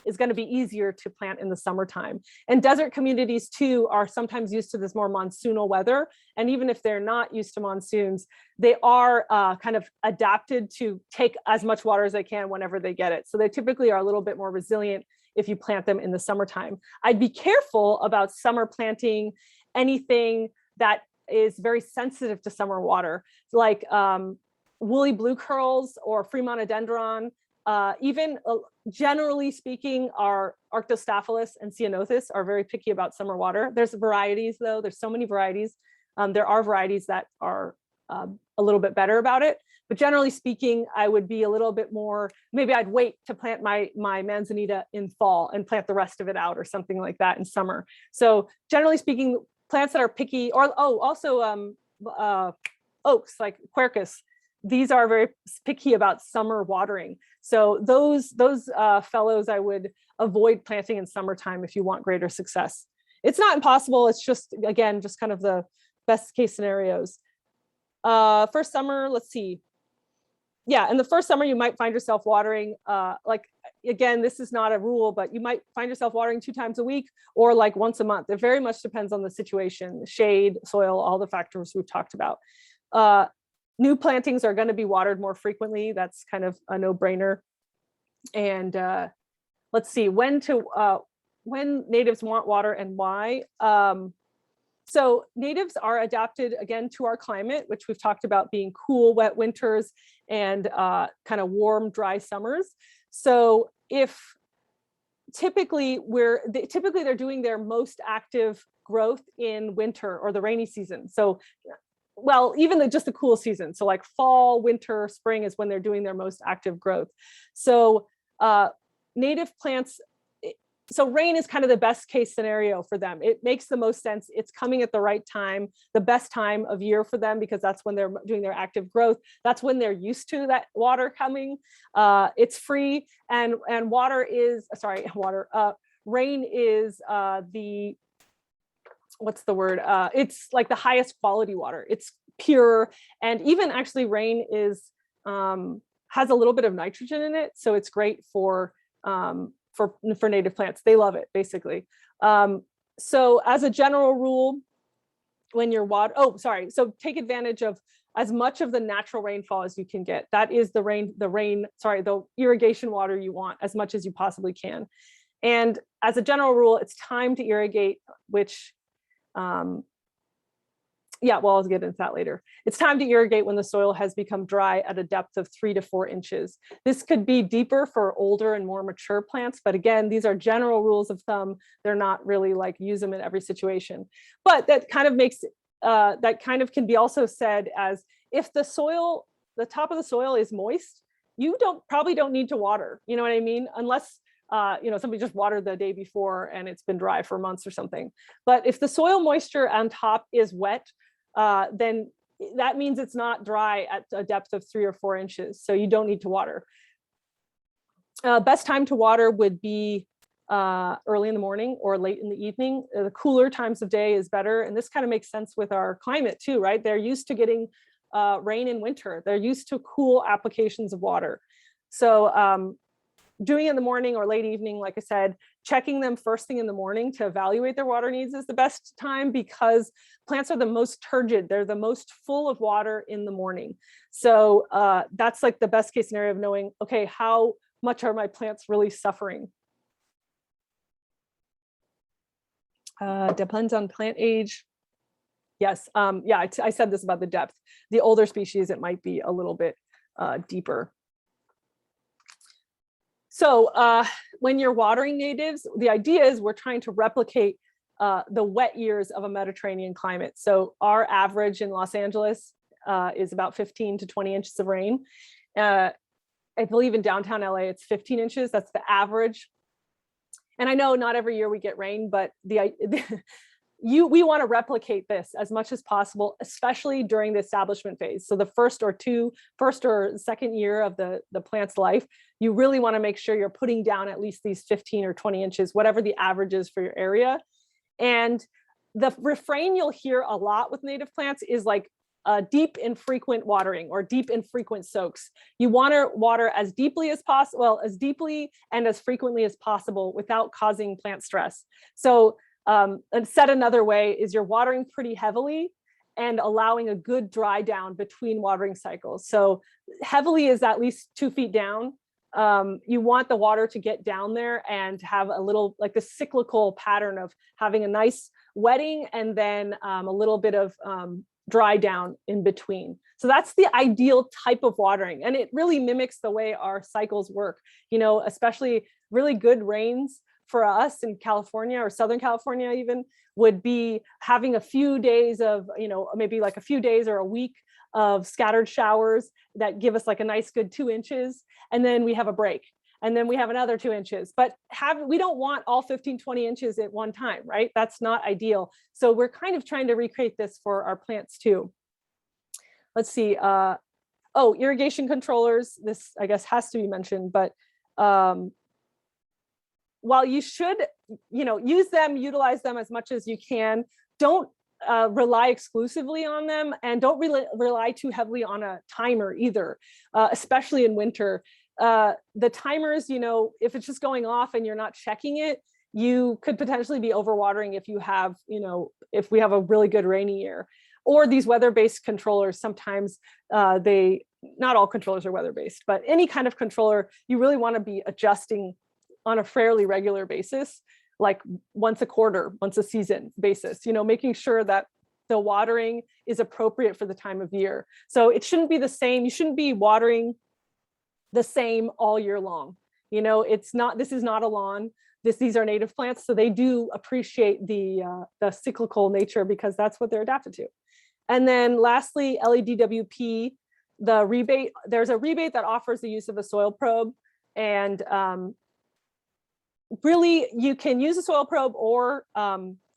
is going to be easier to plant in the summertime. And desert communities too are sometimes used to this more monsoonal weather. And even if they're not used to monsoons, they are kind of adapted to take as much water as they can whenever they get it. So they typically are a little bit more resilient if you plant them in the summertime. I'd be careful about summer planting anything that is very sensitive to summer water, like woolly blue curls or Fremontodendron. Even generally speaking, our Arctostaphylos and Ceanothus are very picky about summer water. There's varieties though, there's so many varieties. There are varieties that are a little bit better about it, but generally speaking, I would be a little bit more, maybe I'd wait to plant my manzanita in fall and plant the rest of it out or something like that in summer. So generally speaking, plants that are picky, or also oaks like Quercus, these are very picky about summer watering. So those fellows I would avoid planting in summertime if you want greater success. It's not impossible. It's just, again, just kind of the best case scenarios. First summer, let's see. Yeah, in the first summer, you might find yourself watering, again, this is not a rule, but you might find yourself watering 2 times a week or like once a month. It very much depends on the situation, shade, soil, all the factors we've talked about. New plantings are going to be watered more frequently. That's kind of a no-brainer. And let's see, when natives want water and why. So natives are adapted again to our climate, which we've talked about being cool, wet winters and kind of warm, dry summers. So if typically they're doing their most active growth in winter or the rainy season. So, well, even just the cool season. So like fall, winter, spring is when they're doing their most active growth. So native plants, so rain is kind of the best case scenario for them. It makes the most sense. It's coming at the right time, the best time of year for them, because that's when they're doing their active growth. That's when they're used to that water coming. It's free, and rain is it's like the highest quality water. It's pure, and even actually rain is has a little bit of nitrogen in it, so it's great for native plants. They love it, basically. So as a general rule, when you're so take advantage of as much of the natural rainfall as you can get. That is the irrigation water you want as much as you possibly can. And as a general rule, it's time to irrigate, which I'll get into that later. It's time to irrigate when the soil has become dry at a depth of 3 to 4 inches. This could be deeper for older and more mature plants, but again, these are general rules of thumb. They're not really like use them in every situation. But that kind of makes can be also said as if the top of the soil is moist, you probably don't need to water. You know what I mean? Unless somebody just watered the day before and it's been dry for months or something. But if the soil moisture on top is wet, then that means it's not dry at a depth of 3 or 4 inches. So you don't need to water. Best time to water would be early in the morning or late in the evening. The cooler times of day is better. And this kind of makes sense with our climate too, right? They're used to getting rain in winter. They're used to cool applications of water. So doing it in the morning or late evening, like I said, checking them first thing in the morning to evaluate their water needs is the best time, because plants are the most turgid. They're the most full of water in the morning. So that's like the best case scenario of knowing, okay, how much are my plants really suffering? Depends on plant age. Yes, I said this about the depth. The older species, it might be a little bit deeper. So when you're watering natives, the idea is we're trying to replicate the wet years of a Mediterranean climate. So our average in Los Angeles is about 15 to 20 inches of rain. I believe in downtown LA, it's 15 inches. That's the average. And I know not every year we get rain, but we want to replicate this as much as possible, especially during the establishment phase. So the first or second year of the plant's life, you really want to make sure you're putting down at least these 15 or 20 inches, whatever the average is for your area. And the refrain you'll hear a lot with native plants is like deep infrequent watering or deep infrequent soaks. You want to water as deeply as possible, well, as deeply and as frequently as possible without causing plant stress. So and said another way is you're watering pretty heavily and allowing a good dry down between watering cycles. So heavily is at least 2 feet down. You want the water to get down there and have a little like the cyclical pattern of having a nice wetting and then a little bit of dry down in between. So that's the ideal type of watering. And it really mimics the way our cycles work, you know, especially really good rains for us in California or Southern California even would be having a few days of, you know, maybe like a few days or a week of scattered showers that give us like a nice good 2 inches. And then we have a break. And then we have another 2 inches, but we don't want all 15, 20 inches at one time, right? That's not ideal. So we're kind of trying to recreate this for our plants too. Let's see. Oh, irrigation controllers. This, I guess, has to be mentioned, but while you should, you know, use them, utilize them as much as you can, don't rely exclusively on them, and don't rely too heavily on a timer either, especially in winter. The timers, you know, if it's just going off and you're not checking it, you could potentially be overwatering if you have, you know, if we have a really good rainy year. Or these weather-based controllers, sometimes not all controllers are weather-based, but any kind of controller, you really want to be adjusting on a fairly regular basis, like once a quarter, once a season basis, you know, making sure that the watering is appropriate for the time of year. So it shouldn't be the same. You shouldn't be watering the same all year long. You know, this is not a lawn. These are native plants. So they do appreciate the cyclical nature because that's what they're adapted to. And then lastly, LEDWP, the rebate, there's a rebate that offers the use of a soil probe. And really you can use a soil probe or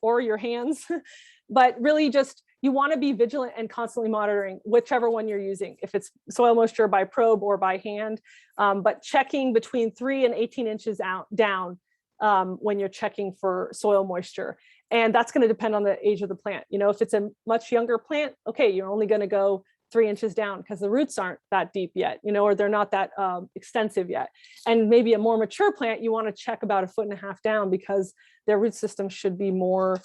your hands, but really just, you want to be vigilant and constantly monitoring whichever one you're using, if it's soil moisture by probe or by hand, but checking between 3 and 18 inches down when you're checking for soil moisture. And that's going to depend on the age of the plant. You know, if it's a much younger plant, okay, you're only going to go 3 inches down because the roots aren't that deep yet, you know, or they're not that extensive yet. And maybe a more mature plant, you want to check about 1.5 feet down because their root system should be more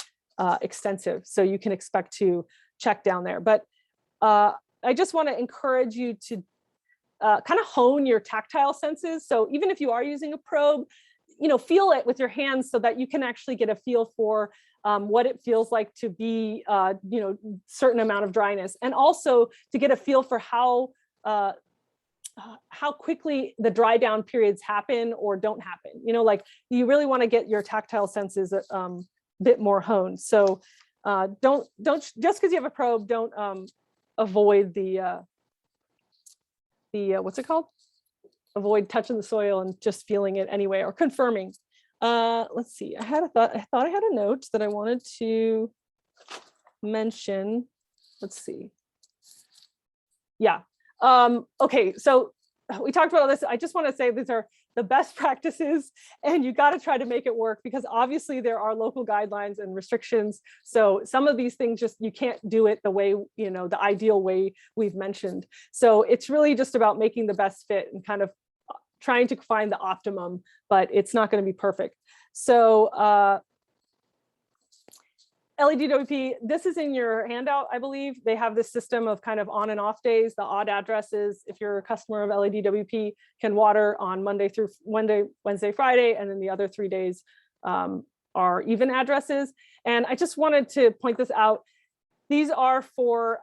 extensive. So you can expect to check down there. But I just want to encourage you to kind of hone your tactile senses. So even if you are using a probe, you know, feel it with your hands so that you can actually get a feel for what it feels like to be, you know, certain amount of dryness, and also to get a feel for how quickly the dry down periods happen or don't happen. You know, like you really want to get your tactile senses bit more honed. So don't just because you have a probe, don't avoid the what's it called? Avoid touching the soil and just feeling it anyway, or confirming. Let's see. I thought I had a note that I wanted to mention. Let's see. Yeah. Okay. So we talked about all this. I just want to say these are the best practices, and you got to try to make it work, because obviously there are local guidelines and restrictions. So some of these things just, you can't do it the way, you know, the ideal way we've mentioned. So it's really just about making the best fit and kind of trying to find the optimum, but it's not going to be perfect. So LEDWP, this is in your handout, I believe. They have this system of kind of on and off days. The odd addresses, if you're a customer of LEDWP, can water on Monday through Wednesday, Friday, and then the other 3 days are even addresses. And I just wanted to point this out. These are for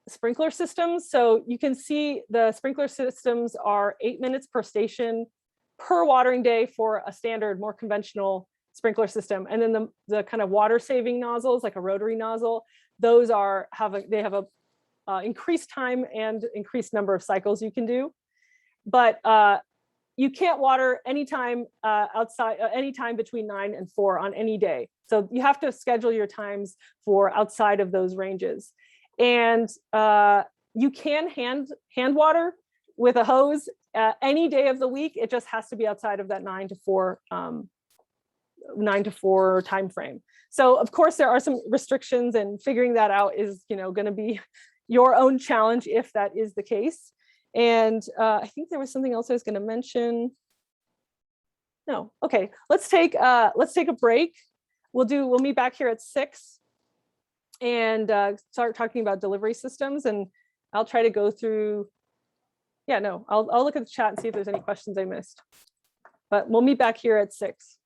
sprinkler systems. So you can see the sprinkler systems are 8 minutes per station per watering day for a standard, more conventional sprinkler system. And then the kind of water saving nozzles, like a rotary nozzle, those have a increased time and increased number of cycles you can do. But you can't water anytime outside, anytime between 9 and 4 on any day. So you have to schedule your times for outside of those ranges. And you can hand water with a hose any day of the week. It just has to be outside of that 9 to 4 time frame. So of course there are some restrictions, and figuring that out is, going to be your own challenge if that is the case. And I think there was something else I was going to mention. No, okay. Let's take a break. We'll meet back here at 6 and start talking about delivery systems. And I'll try to go through. Yeah, no, I'll look at the chat and see if there's any questions I missed. But we'll meet back here at 6.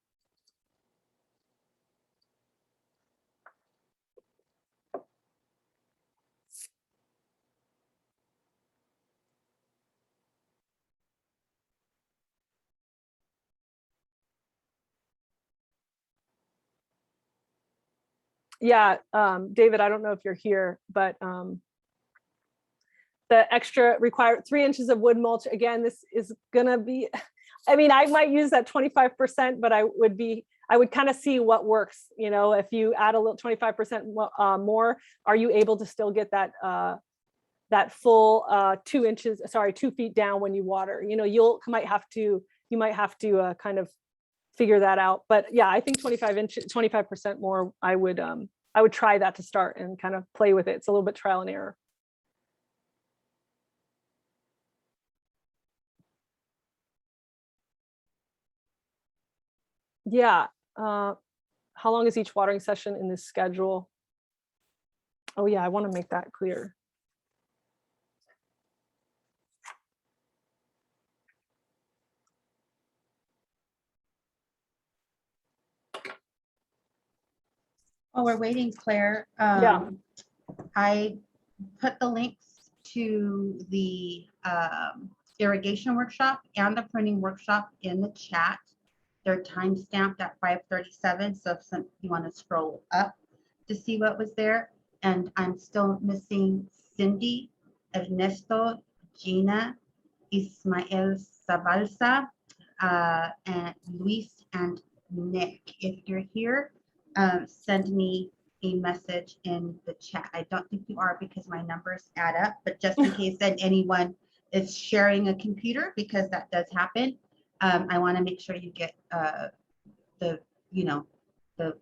Yeah, David, I don't know if you're here, but the extra required 3 inches of wood mulch, again, this is gonna be, I mean, I might use that 25%, but I would kind of see what works. If you add a little 25% more, are you able to still get that that full 2 feet down when you water? You might have to kind of figure that out. But yeah, I think 25% more, I would try that to start and kind of play with it. It's a little bit trial and error. Yeah. How long is each watering session in this schedule? Oh yeah, I want to make that clear. While we're waiting, Claire, Yeah. I put the links to the irrigation workshop and the pruning workshop in the chat. They're time stamped at 5:37. So if you want to scroll up to see what was there. And I'm still missing Cindy, Ernesto, Gina, Ismael Zabalza, and Luis and Nick. If you're here, send me a message in the chat. I don't think you are because my numbers add up, but just in case that anyone is sharing a computer, because that does happen, I want to make sure you get the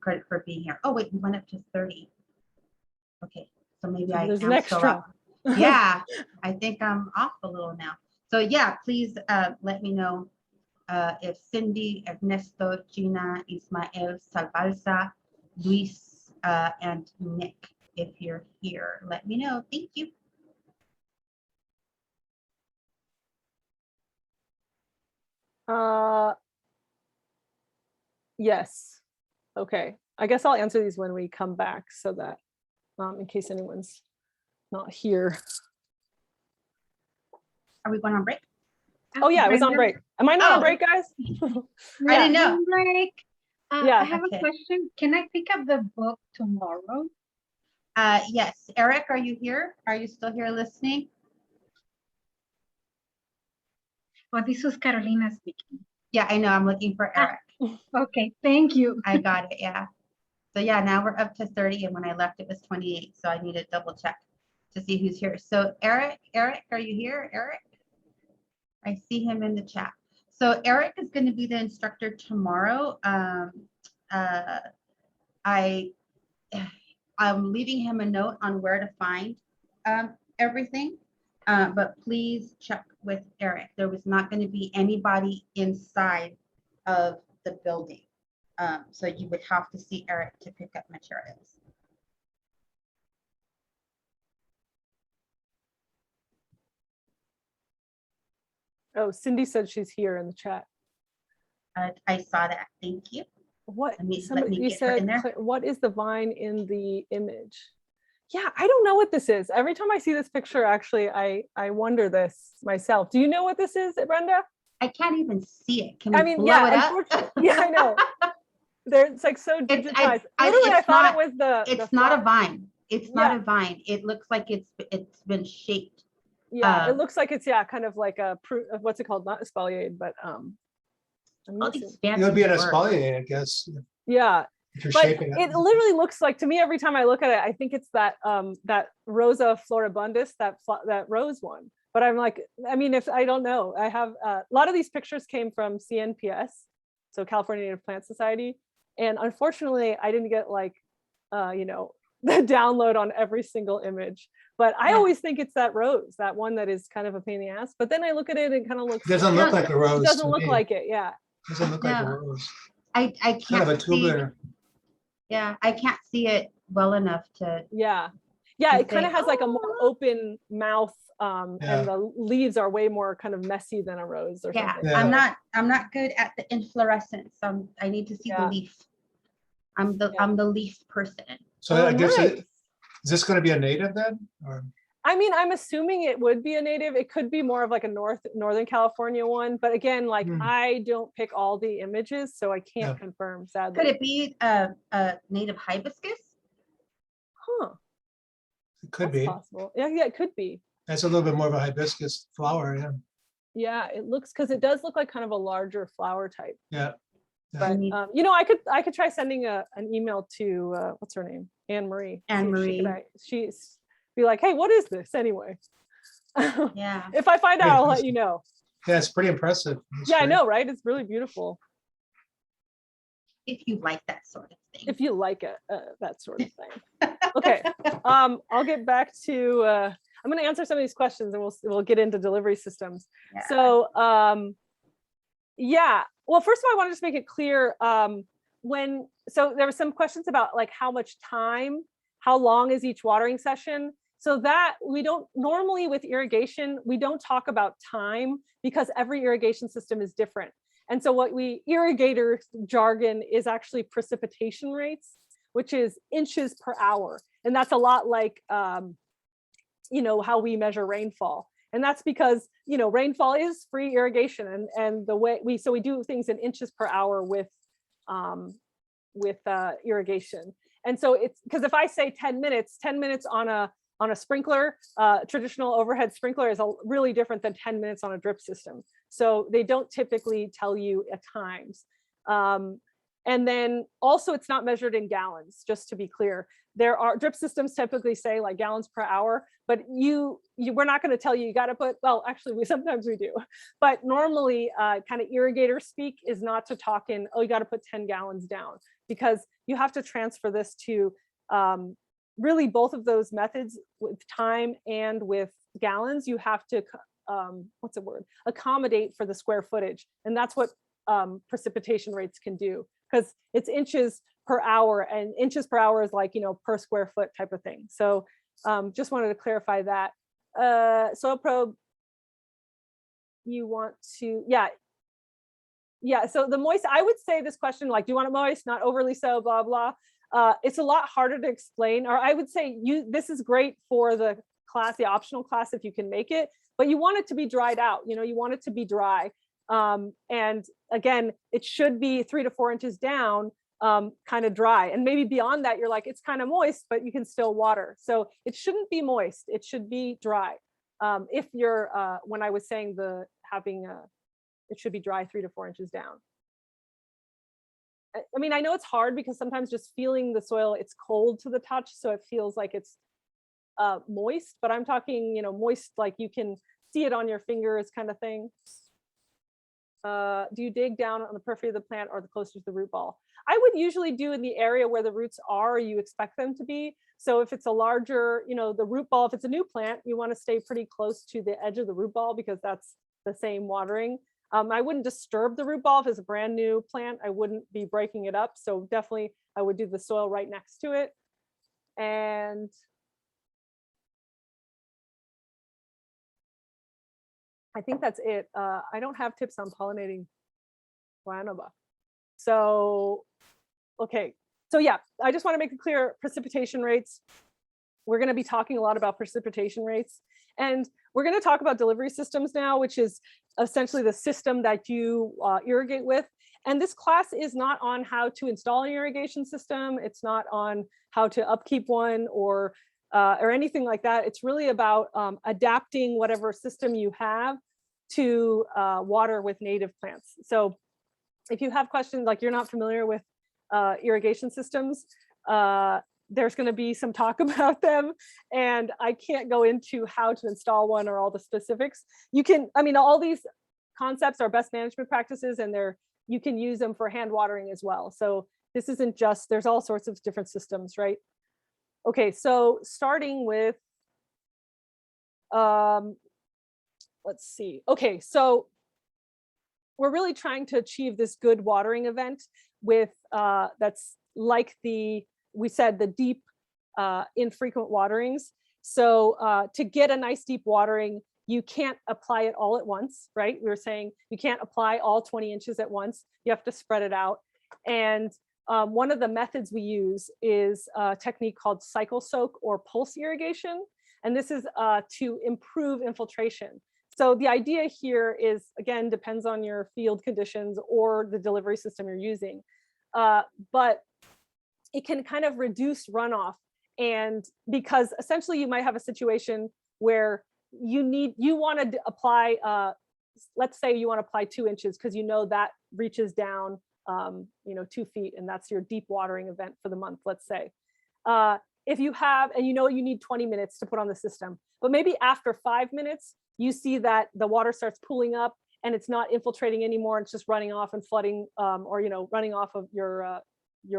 credit for being here. Oh wait, we went up to 30. Okay, so maybe I There's am an still extra. up. Yeah, I think I'm off a little now. So yeah, please let me know if Cindy, Ernesto, Gina, Ismael, Salbalza, Luis, and Nick, if you're here, let me know. Thank you. Yes. Okay. I guess I'll answer these when we come back, so that in case anyone's not here. Are we going on break? Oh yeah, I was on break. Am I not on break, guys? I didn't know. Break. Yeah. I have a question. Can I pick up the book tomorrow? Yes. Eric, are you here? Are you still here listening? Well, this was Carolina speaking. Yeah, I know. I'm looking for Eric. Okay, thank you. I got it. Yeah. So yeah, now we're up to 30, and when I left, it was 28. So I need to double check to see who's here. So Eric, are you here? Eric? I see him in the chat. So Eric is going to be the instructor tomorrow. I'm leaving him a note on where to find everything, but please check with Eric. There was not going to be anybody inside of the building. So you would have to see Eric to pick up materials. Oh, Cindy said she's here in the chat. I saw that. Thank you. What? Let me You get her in said, there. what is the vine in the image? Yeah, I don't know what this is. Every time I see this picture, actually, I wonder this myself. Do you know what this is, Brenda? I can't even see it. Can we blow it up? Yeah, I know. It's like so digitized. Literally, I thought it was It's not a vine. It's not a vine. It looks like it's been shaped Yeah, it looks like it's, yeah, kind of like a, what's it called? Not espalier, but I'm all missing- these It fancy would be an words. espalier, I guess, yeah, if you're but shaping it literally looks like, to me, every time I look at it, I think it's that that Rosa floribundus, that rose one. But I'm like, I mean, if I don't know, I have a lot of these pictures came from CNPS, so California Native Plant Society, and unfortunately, I didn't get like, you know, the download on every single image. But I Yeah. always think it's that rose, that one that is kind of a pain in the ass. But then I look at it and it kind of looks. It doesn't look like a rose. It doesn't to look me. like it. Yeah. Doesn't look like a No. rose. I Kind of a can't see, tubular. yeah, I can't see it well enough to, Yeah. Yeah. to It kind of say, has like a more open mouth, Yeah. and the leaves are way more kind of messy than a rose or yeah, something. Yeah. I'm not good at the inflorescence. I need to see the Yeah. leaf. I'm the leaf person. So Oh, I guess nice. is this going to be a native then? Or I mean, I'm assuming it would be a native. It could be more of like a Northern California one. But again, like I don't pick all the images, so I can't confirm, sadly. Could it be a native hibiscus? Huh. it could That's be. possible. Yeah, yeah, it could be. That's a little bit more of a hibiscus flower. Yeah. Yeah, it looks, because it does look like kind of a larger flower type. Yeah. But Neat. you know, I could try sending an email to what's her name, Anne Marie. Anne Marie. She's be like, hey, what is this anyway? Yeah. If I find out, Yeah, I'll let you know. Yeah, it's pretty impressive. It's Yeah, I great. know, right? It's really beautiful. If you like that sort of thing. If you like it, that sort of thing. Okay, I'll get back to. I'm going to answer some of these questions, and we'll get into delivery systems. Yeah. So, yeah. Well, first of all, I want to just make it clear. So there were some questions about like how much time, how long is each watering session? So that we don't normally with irrigation, we don't talk about time because every irrigation system is different. And so what irrigator jargon is actually precipitation rates, which is inches per hour. And that's a lot like, you know, how we measure rainfall. And that's because, you know, rainfall is free irrigation, and the way we do things in inches per hour with irrigation. And so it's because if I say 10 minutes on a sprinkler, traditional overhead sprinkler is really different than 10 minutes on a drip system. So they don't typically tell you at times. And then also it's not measured in gallons, just to be clear. There are drip systems typically say like gallons per hour, but we're not going to tell you got to put, well, actually sometimes we do, but normally kind of irrigator speak is not to talk in, oh, you got to put 10 gallons down, because you have to transfer this to really both of those methods with time and with gallons. You have to, what's the word? Accommodate for the square footage. And that's what precipitation rates can do, because it's inches per hour, and inches per hour is like, you know, per square foot type of thing. So just wanted to clarify that. Soil probe, you want to, yeah. So the moist, I would say this question, like, do you want it moist, not overly so, blah, blah. It's a lot harder to explain, or I would say this is great for the class, the optional class, if you can make it, but you want it to be dried out, you know, you want it to be dry. And again, it should be 3 to 4 inches down, kind of dry. And maybe beyond that, you're like, it's kind of moist, but you can still water. So it shouldn't be moist. It should be dry. If you're, when I was saying it should be dry 3 to 4 inches down. I mean, I know it's hard because sometimes just feeling the soil, it's cold to the touch. So it feels like it's moist, but I'm talking, you know, moist, like you can see it on your fingers kind of thing. Do you dig down on the periphery of the plant or the closer to the root ball? I would usually do in the area where the roots are, you expect them to be. So if it's a larger, you know, the root ball, if it's a new plant, you want to stay pretty close to the edge of the root ball because that's the same watering. I wouldn't disturb the root ball if it's a brand new plant. I wouldn't be breaking it up. So definitely I would do the soil right next to it. And I think that's it. I don't have tips on pollinating guanaba. So, okay. So yeah, I just want to make it clear, precipitation rates. We're going to be talking a lot about precipitation rates, and we're going to talk about delivery systems now, which is essentially the system that you irrigate with. And this class is not on how to install an irrigation system. It's not on how to upkeep one or or anything like that. It's really about adapting whatever system you have to water with native plants. So if you have questions, like you're not familiar with irrigation systems, there's going to be some talk about them, and I can't go into how to install one or all the specifics. You can, I mean, all these concepts are best management practices, and you can use them for hand watering as well. So this isn't just, there's all sorts of different systems, right? Okay, so starting with, let's see. Okay, so we're really trying to achieve this good watering event with, that's like we said, the deep, infrequent waterings. So to get a nice deep watering, you can't apply it all at once, right? We were saying you can't apply all 20 inches at once. You have to spread it out. And one of the methods we use is a technique called cycle soak or pulse irrigation. And this is to improve infiltration. So the idea here is, again, depends on your field conditions or the delivery system you're using. But it can kind of reduce runoff. And because essentially you might have a situation where you want to apply, let's say you want to apply 2 inches because you know that reaches down 2 feet, and that's your deep watering event for the month, let's say. If you have, and you need 20 minutes to put on the system, but maybe after 5 minutes, you see that the water starts pooling up and it's not infiltrating anymore. It's just running off and flooding, or running off of your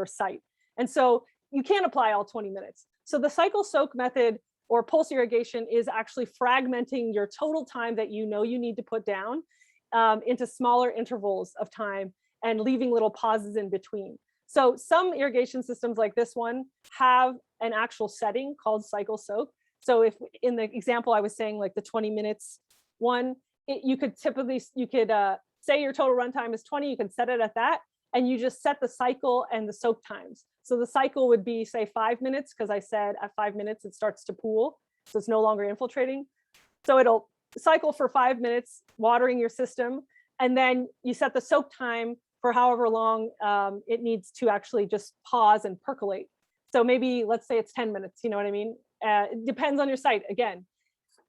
site. And so you can't apply all 20 minutes. So the cycle soak method or pulse irrigation is actually fragmenting your total time that you need to put down into smaller intervals of time and leaving little pauses in between. So some irrigation systems like this one have an actual setting called cycle soak. So if in the example I was saying, like the 20 minutes one, you could say your total runtime is 20, you can set it at that, and you just set the cycle and the soak times. So the cycle would be, say, 5 minutes, because I said at 5 minutes it starts to pool, so it's no longer infiltrating. So it'll cycle for 5 minutes, watering your system, and then you set the soak time for however long it needs to actually just pause and percolate. So maybe let's say it's 10 minutes, you know what I mean? It depends on your site again.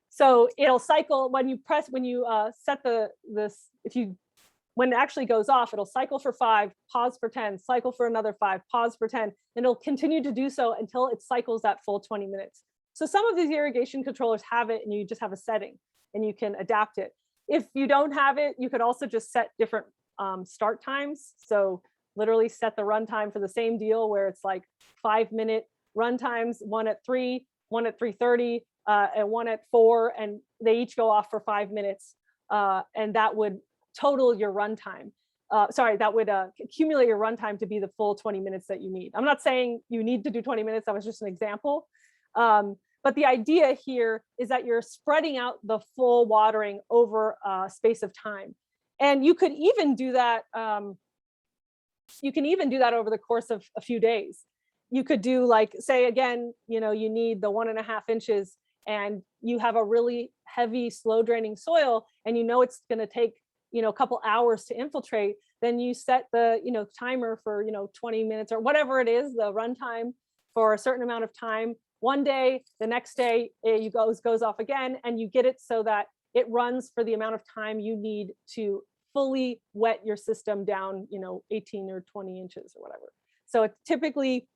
So it'll cycle when you set when it actually goes off, it'll cycle for 5, pause for 10, cycle for another 5, pause for 10, and it'll continue to do so until it cycles that full 20 minutes. So some of these irrigation controllers have it and you just have a setting and you can adapt it. If you don't have it, you could also just set different start times. So literally set the runtime for the same deal where it's like 5-minute run times, one at 3, one at 3:30, and one at 4, and they each go off for 5 minutes. And that would total your runtime. That would accumulate your runtime to be the full 20 minutes that you need. I'm not saying you need to do 20 minutes. That was just an example. But the idea here is that you're spreading out the full watering over a space of time. And you could even do that. You can even do that over the course of a few days. You could do, like, say again, you need the 1.5 inches and you have a really heavy, slow draining soil, and it's going to take a couple hours to infiltrate. Then you set the timer for 20 minutes or whatever it is, the runtime for a certain amount of time. One day, the next day it goes off again, and you get it so that it runs for the amount of time you need to fully wet your system down 18 or 20 inches or whatever. So it's typically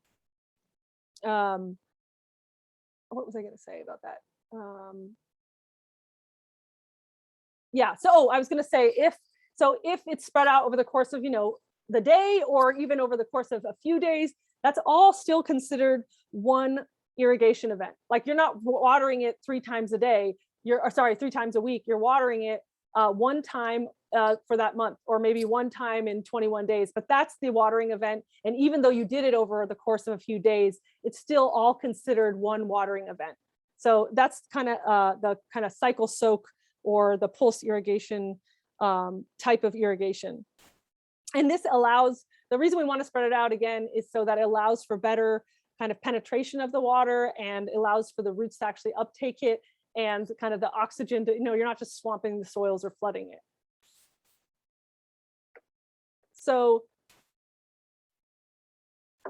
what was I going to say about that? Yeah, so I was going to say if it's spread out over the course of the day or even over the course of a few days, that's all still considered one irrigation event. Like, you're not watering it 3 times a day, 3 times a week. You're watering it one time for that month, or maybe one time in 21 days, but that's the watering event. And even though you did it over the course of a few days, it's still all considered one watering event. So that's kind of the kind of cycle soak or the pulse irrigation type of irrigation. And this allows, the reason we want to spread it out again is so that it allows for better kind of penetration of the water and allows for the roots to actually uptake it, and kind of the oxygen to, you're not just swamping the soils or flooding it. So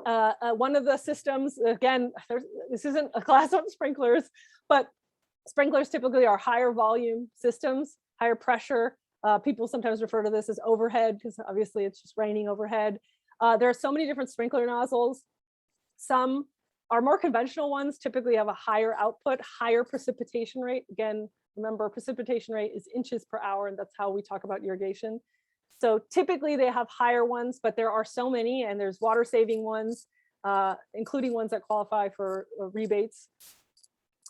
One of the systems, again, this isn't a class on sprinklers, but sprinklers typically are higher volume systems, higher pressure. People sometimes refer to this as overhead because obviously it's just raining overhead. There are so many different sprinkler nozzles. Some are more conventional ones, typically have a higher output, higher precipitation rate. Again, remember precipitation rate is inches per hour, and that's how we talk about irrigation. So typically they have higher ones, but there are so many, and there's water saving ones, including ones that qualify for rebates.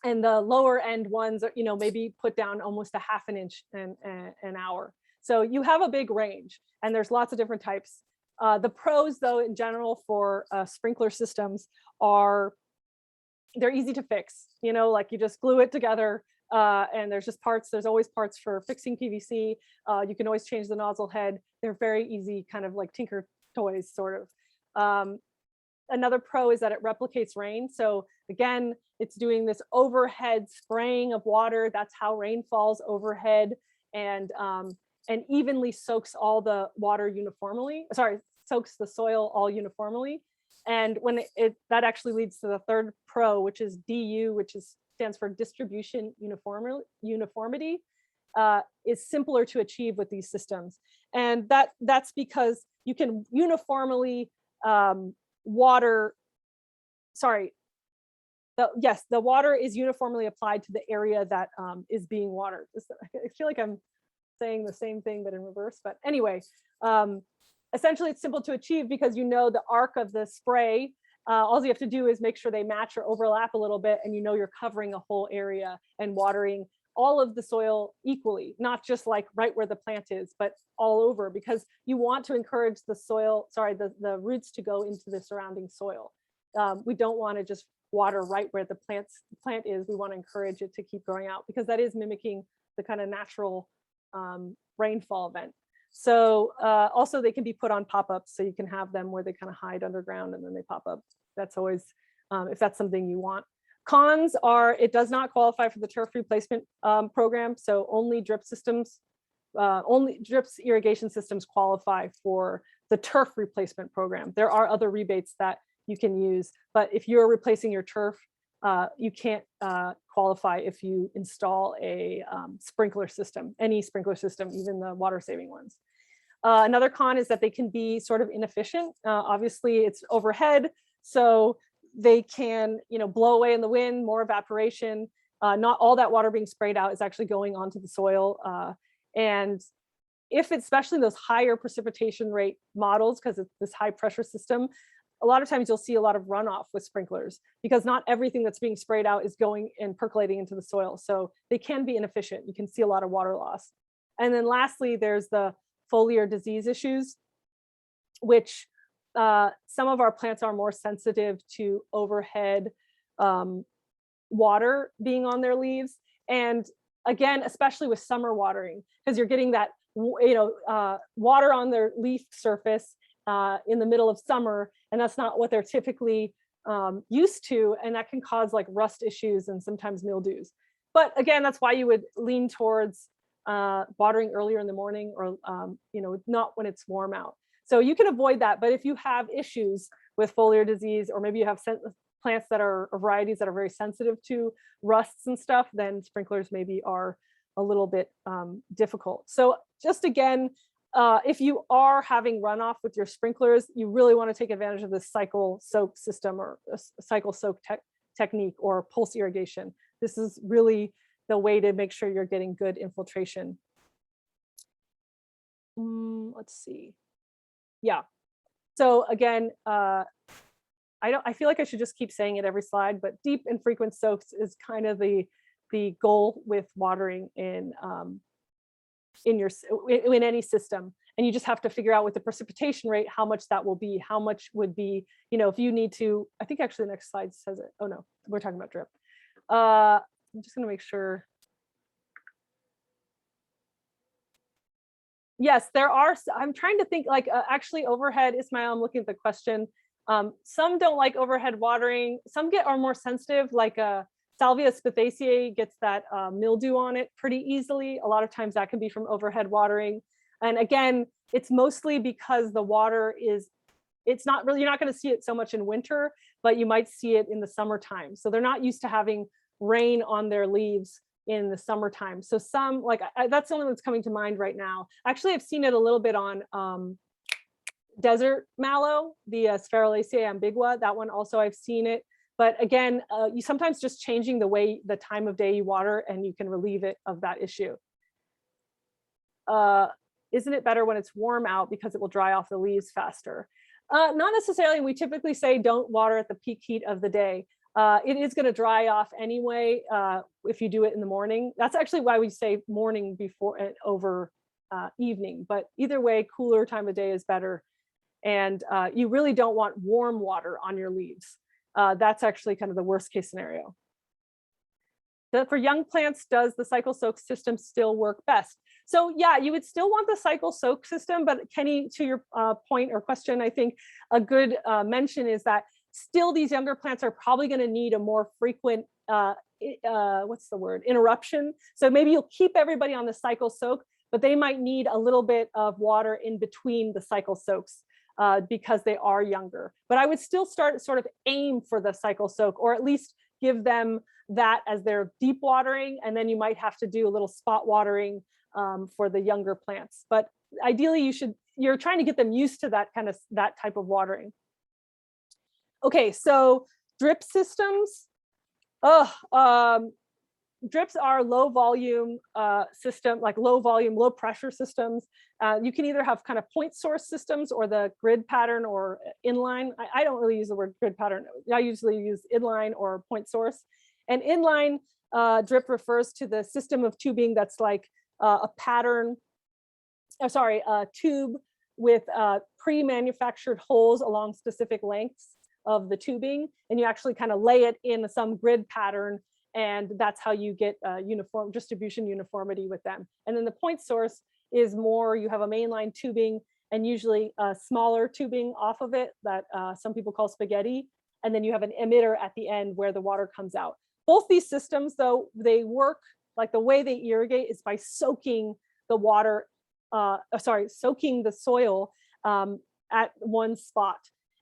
And the lower end ones, you know, maybe put down almost a ½ inch an hour. So you have a big range, and there's lots of different types. The pros, though, in general for sprinkler systems are they're easy to fix. You know, like you just glue it together. And there's just parts, there's always parts for fixing PVC. You can always change the nozzle head. They're very easy, kind of like tinker toys, sort of. Another pro is that it replicates rain. So again, it's doing this overhead spraying of water. That's how rain falls overhead, and evenly soaks all the water uniformly. Sorry, soaks the soil all uniformly. And when that actually leads to the third pro, which is DU, which stands for distribution uniformity, is simpler to achieve with these systems. And that's because you can uniformly water, sorry, the water is uniformly applied to the area that is being watered. I feel like I'm saying the same thing, but in reverse. But anyway, essentially it's simple to achieve because you know the arc of the spray. All you have to do is make sure they match or overlap a little bit, and you know you're covering a whole area and watering all of the soil equally, not just like right where the plant is, but all over, because you want to encourage the soil, the roots to go into the surrounding soil. We don't want to just water right where the plant is. We want to encourage it to keep growing out, because that is mimicking the kind of natural rainfall event. So also they can be put on pop-ups, so you can have them where they kind of hide underground and then they pop up. That's always, if that's something you want. Cons are, it does not qualify for the turf replacement program. So only drip systems, only drips irrigation systems qualify for the turf replacement program. There are other rebates that you can use, but if you're replacing your turf, you can't qualify if you install a sprinkler system, any sprinkler system, even the water saving ones. Another con is that they can be sort of inefficient. Obviously it's overhead, so they can, blow away in the wind, more evaporation. Not all that water being sprayed out is actually going onto the soil. And if it's especially those higher precipitation rate models, because it's this high pressure system, a lot of times you'll see a lot of runoff with sprinklers, because not everything that's being sprayed out is going and percolating into the soil. So they can be inefficient. You can see a lot of water loss. And then lastly, there's the foliar disease issues, which some of our plants are more sensitive to overhead water being on their leaves. And again, especially with summer watering, because you're getting that water on their leaf surface in the middle of summer, and that's not what they're typically used to, and that can cause like rust issues and sometimes mildews. But again, that's why you would lean towards watering earlier in the morning, or not when it's warm out. So you can avoid that. But if you have issues with foliar disease, or maybe you have plants that are, or varieties that are very sensitive to rusts and stuff, then sprinklers maybe are a little bit difficult. So just again, if you are having runoff with your sprinklers, you really want to take advantage of this cycle soak system, or a cycle soak technique, or pulse irrigation. This is really the way to make sure you're getting good infiltration. Let's see. Yeah. So again, I feel like I should just keep saying it every slide, but deep and frequent soaks is kind of the goal with watering in any system. And you just have to figure out with the precipitation rate how much that will be, how much would be, if you need to. I think actually the next slide says it. Oh no, we're talking about drip. I'm just going to make sure. Yes, there are. I'm trying to think, like actually overhead, Ismail, I'm looking at the question. Some don't like overhead watering. Some are more sensitive, like Salvia spithaceae gets that mildew on it pretty easily. A lot of times that can be from overhead watering. And again, it's mostly because the water is it's not really, you're not going to see it so much in winter, but you might see it in the summertime. So they're not used to having rain on their leaves in the summertime. So some, like, that's the only one that's coming to mind right now. Actually, I've seen it a little bit on desert mallow, the Sphaerolaceae ambigua. That one also I've seen it. But again, you sometimes just changing the time of day you water, and you can relieve it of that issue. Isn't it better when it's warm out because it will dry off the leaves faster? Not necessarily. We typically say don't water at the peak heat of the day. It is going to dry off anyway if you do it in the morning. That's actually why we say morning before and over evening. But either way, cooler time of day is better. And you really don't want warm water on your leaves. That's actually kind of the worst case scenario. For young plants, does the cycle soak system still work best? So yeah, you would still want the cycle soak system, but Kenny, to your point or question, I think a good mention is that still these younger plants are probably going to need a more frequent, what's the word, interruption. So maybe you'll keep everybody on the cycle soak, but they might need a little bit of water in between the cycle soaks because they are younger. But I would still sort of aim for the cycle soak, or at least give them that as their deep watering, and then you might have to do a little spot watering for the younger plants. But ideally you're trying to get them used to that type of watering. Okay, so drip systems. Drips are low volume system, like low volume, low pressure systems. You can either have kind of point source systems or the grid pattern or inline. I don't really use the word grid pattern. I usually use inline or point source. And inline drip refers to the system of tubing that's like a pattern, a tube with pre-manufactured holes along specific lengths of the tubing. And you actually kind of lay it in some grid pattern, and that's how you get uniform distribution uniformity with them. And then the point source is more, you have a mainline tubing and usually a smaller tubing off of it that some people call spaghetti. And then you have an emitter at the end where the water comes out. Both these systems, though, they work like the way they irrigate is by soaking the water, soaking the soil at one spot.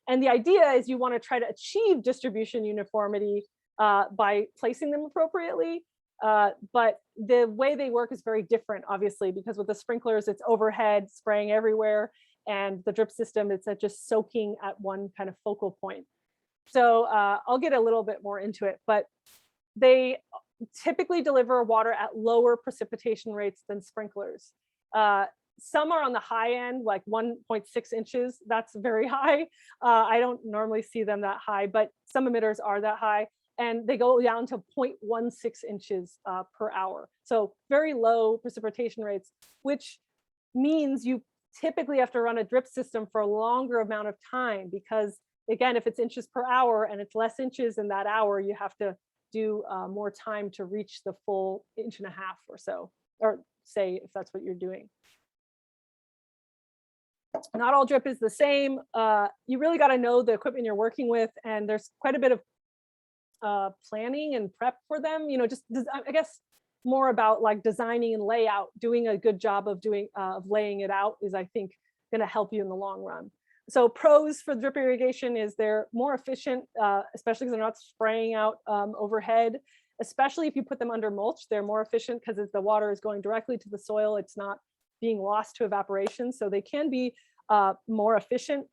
And the idea is you want to try to achieve distribution uniformity by placing them appropriately. But the way they work is very different, obviously, because with the sprinklers, it's overhead spraying everywhere. And the drip system, it's just soaking at one kind of focal point. So I'll get a little bit more into it, but they typically deliver water at lower precipitation rates than sprinklers. Some are on the high end, like 1.6 inches. That's very high. I don't normally see them that high, but some emitters are that high. And they go down to 0.16 inches per hour. So very low precipitation rates, which means you typically have to run a drip system for a longer amount of time because, again, if it's inches per hour and it's less inches in that hour, you have to do more time to reach the full 1.5 inches or so, or say if that's what you're doing. Not all drip is the same. You really got to know the equipment you're working with, and there's quite a bit of planning and prep for them. You know, just I guess more about like designing and layout. Doing a good job of laying it out is, I think, going to help you in the long run. So pros for drip irrigation is they're more efficient, especially because they're not spraying out overhead. Especially if you put them under mulch, they're more efficient because the water is going directly to the soil. It's not being lost to evaporation. So they can be more efficient.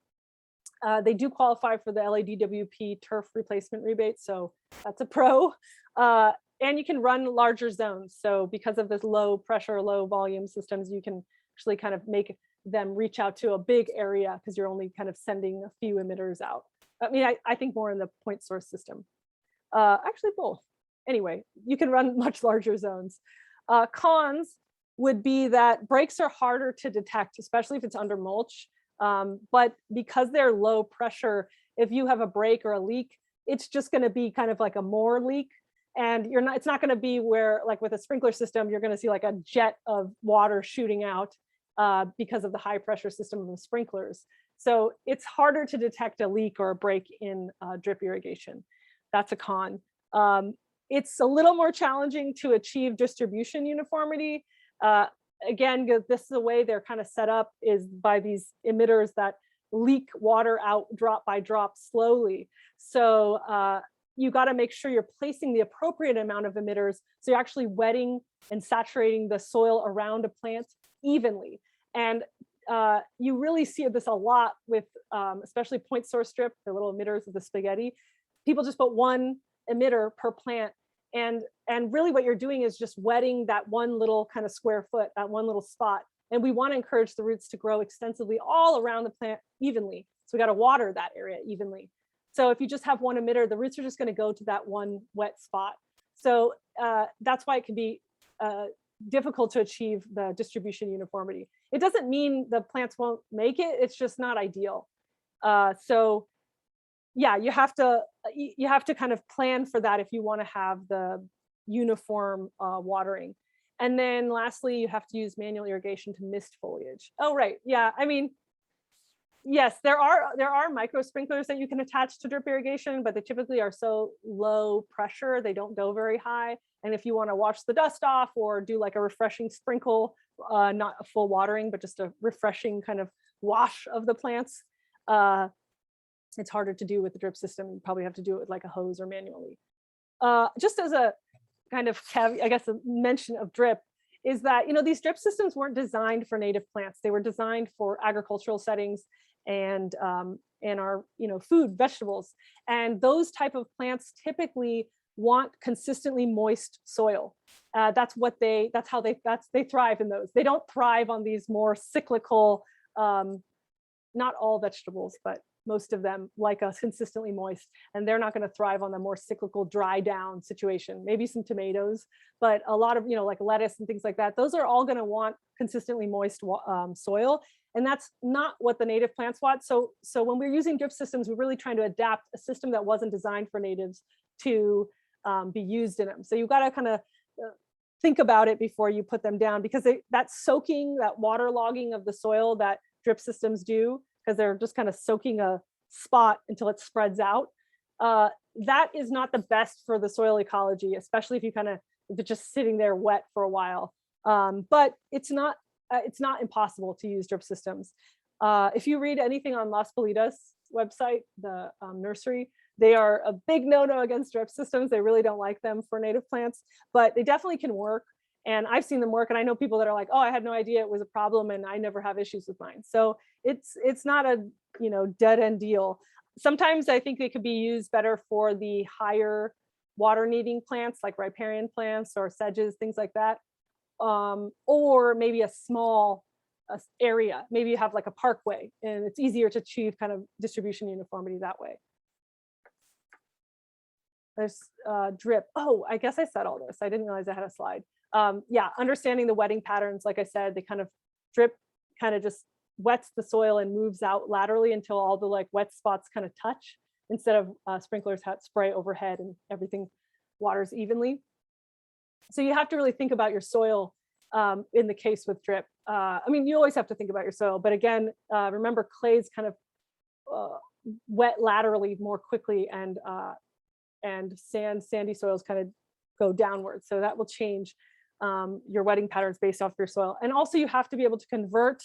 They do qualify for the LADWP turf replacement rebate. So that's a pro. And you can run larger zones. So because of this low pressure, low volume systems, you can actually kind of make them reach out to a big area because you're only kind of sending a few emitters out. I mean, I think more in the point source system. Actually both. Anyway, you can run much larger zones. Cons would be that breaks are harder to detect, especially if it's under mulch. But because they're low pressure, if you have a break or a leak, it's just going to be kind of like a more leak. And it's not going to be where, like with a sprinkler system, you're going to see like a jet of water shooting out because of the high pressure system of the sprinklers. So it's harder to detect a leak or a break in drip irrigation. That's a con. It's a little more challenging to achieve distribution uniformity. Again, this is the way they're kind of set up is by these emitters that leak water out drop by drop slowly. So you got to make sure you're placing the appropriate amount of emitters. So you're actually wetting and saturating the soil around a plant evenly. And you really see this a lot with especially point source drip, the little emitters of the spaghetti. People just put one emitter per plant. And really what you're doing is just wetting that one little kind of square foot, that one little spot. And we want to encourage the roots to grow extensively all around the plant evenly. So we got to water that area evenly. So if you just have one emitter, the roots are just going to go to that one wet spot. So that's why it can be difficult to achieve the distribution uniformity. It doesn't mean the plants won't make it, it's just not ideal. So yeah, you have to kind of plan for that if you want to have the uniform watering. And then lastly, you have to use manual irrigation to mist foliage. Oh, right. Yeah. I mean, yes, there are micro sprinklers that you can attach to drip irrigation, but they typically are so low pressure, they don't go very high. And if you want to wash the dust off or do like a refreshing sprinkle, not a full watering, but just a refreshing kind of wash of the plants, it's harder to do with the drip system. You probably have to do it with like a hose or manually. Just as a kind of caveat, I guess a mention of drip is that, you know, these drip systems weren't designed for native plants. They were designed for agricultural settings and our, you know, food, vegetables. And those type of plants typically want consistently moist soil. That's how they thrive in those. They don't thrive on these more cyclical, not all vegetables, but most of them like us consistently moist, and they're not going to thrive on the more cyclical dry down situation. Maybe some tomatoes, but a lot of, you know, like lettuce and things like that, those are all going to want consistently moist soil. And that's not what the native plants want. So when we're using drip systems, we're really trying to adapt a system that wasn't designed for natives to be used in them. So you've got to kind of think about it before you put them down, because that soaking, that water logging of the soil that drip systems do, because they're just kind of soaking a spot until it spreads out. That is not the best for the soil ecology, especially if it's just sitting there wet for a while. But it's not impossible to use drip systems. If you read anything on Las Politas website, the nursery, they are a big no-no against drip systems. They really don't like them for native plants, but they definitely can work. And I've seen them work, and I know people that are like, oh, I had no idea it was a problem and I never have issues with mine. So it's not a, you know, dead end deal. Sometimes I think they could be used better for the higher water needing plants like riparian plants or sedges, things like that. Or maybe a small area. Maybe you have like a parkway and it's easier to achieve kind of distribution uniformity that way. There's drip. Oh, I guess I said all this. I didn't realize I had a slide. Yeah, understanding the wetting patterns. Like I said, they kind of drip kind of just wets the soil and moves out laterally until all the like wet spots kind of touch, instead of sprinklers spray overhead and everything waters evenly. So you have to really think about your soil in the case with drip. I mean, you always have to think about your soil, but again, remember clays kind of wet laterally more quickly, and sandy soils kind of go downwards. So that will change your wetting patterns based off your soil. And also you have to be able to convert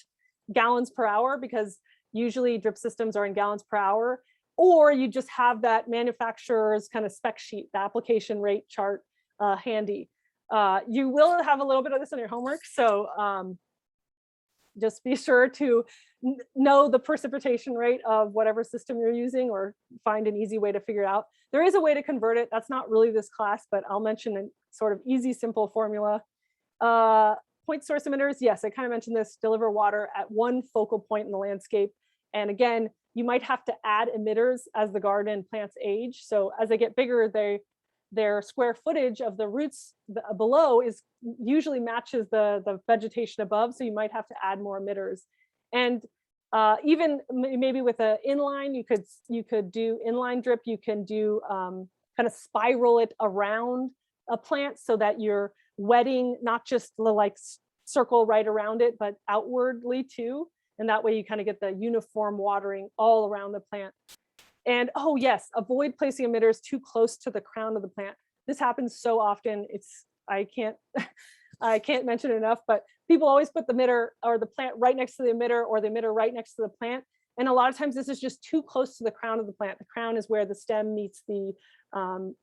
gallons per hour, because usually drip systems are in gallons per hour, or you just have that manufacturer's kind of spec sheet, the application rate chart handy. You will have a little bit of this on your homework. So just be sure to know the precipitation rate of whatever system you're using, or find an easy way to figure it out. There is a way to convert it. That's not really this class, but I'll mention a sort of easy, simple formula. Point source emitters, yes, I kind of mentioned this, deliver water at one focal point in the landscape. And again, you might have to add emitters as the garden and plants age. So as they get bigger, their square footage of the roots below usually matches the vegetation above. So you might have to add more emitters. And even maybe with an inline, you could do inline drip. You can do kind of spiral it around a plant so that you're wetting not just the like circle right around it, but outwardly too. And that way you kind of get the uniform watering all around the plant. And oh yes, avoid placing emitters too close to the crown of the plant. This happens so often. I can't mention it enough, but people always put the emitter or the plant right next to the emitter, or the emitter right next to the plant. And a lot of times this is just too close to the crown of the plant. The crown is where the stem meets the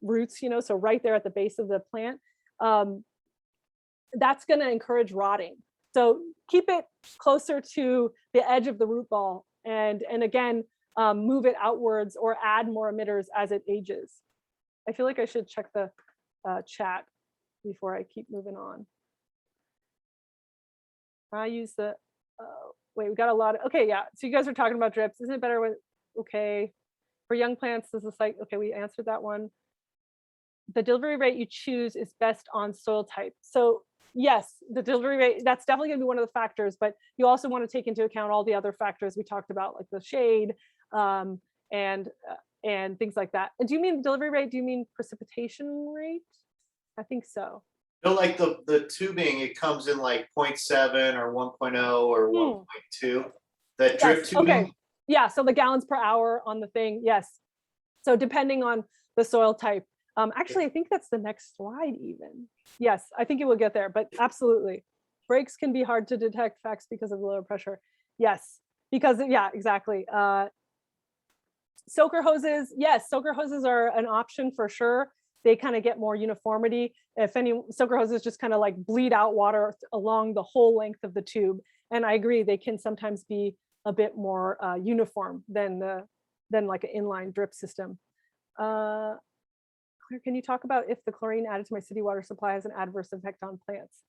roots, you know, so right there at the base of the plant. That's going to encourage rotting. So keep it closer to the edge of the root ball, and again, move it outwards or add more emitters as it ages. I feel like I should check the chat before I keep moving on. I use the, wait, we got a lot of, okay, yeah. So you guys are talking about drips. Isn't it better with, okay. For young plants, this is like, okay, we answered that one. The delivery rate you choose is best on soil type. So yes, the delivery rate, that's definitely gonna be one of the factors, but you also wanna take into account all the other factors we talked about, like the shade and things like that. And do you mean delivery rate? Do you mean precipitation rate? I think so. No, like the tubing, it comes in like 0.7 or 1.0 or 1.2. That drip tubing. Okay. Yeah, so the gallons per hour on the thing, yes. So depending on the soil type. Actually, I think that's the next slide even. Yes, I think it will get there, but absolutely. Breaks can be hard to detect facts because of the lower pressure. Yes, because, yeah, exactly. Soaker hoses, yes, soaker hoses are an option for sure. They kind of get more uniformity. If any soaker hoses just kind of like bleed out water along the whole length of the tube. And I agree, they can sometimes be a bit more uniform than like an inline drip system. Claire, can you talk about if the chlorine added to my city water supply has an adverse effect on plants?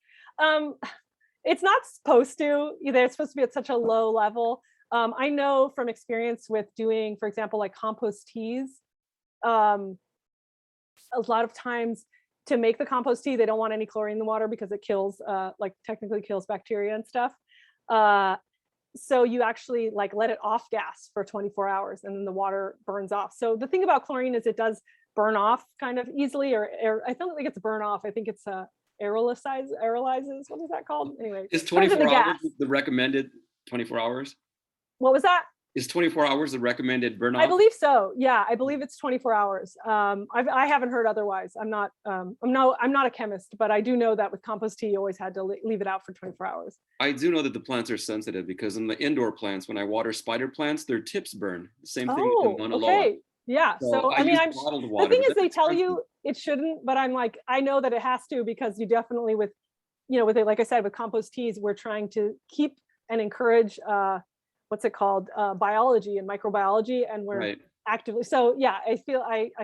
It's not supposed to either. It's supposed to be at such a low level. I know from experience with doing, for example, like compost teas, a lot of times to make the compost tea, they don't want any chlorine in the water because it kills, like technically kills bacteria and stuff. So you actually like let it off gas for 24 hours and then the water burns off. So the thing about chlorine is it does burn off kind of easily, or I don't think it's burn off. I think it's aerolizes. What is that called? Anyway, is 24 hours the recommended 24 hours? What was that? Is 24 hours the recommended burn off? I believe so. Yeah, I believe it's 24 hours. I haven't heard otherwise. I'm not a chemist, but I do know that with compost tea, you always had to leave it out for 24 hours. I do know that the plants are sensitive because in the indoor plants, when I water spider plants, their tips burn. The same thing with the Mauna okay. Yeah. So I mean, the thing is, they tell you it shouldn't, but I'm like, I know that it has to, because you definitely with it, like I said, with compost teas, we're trying to keep and encourage what's it called, biology and microbiology, and we're actively, so yeah, I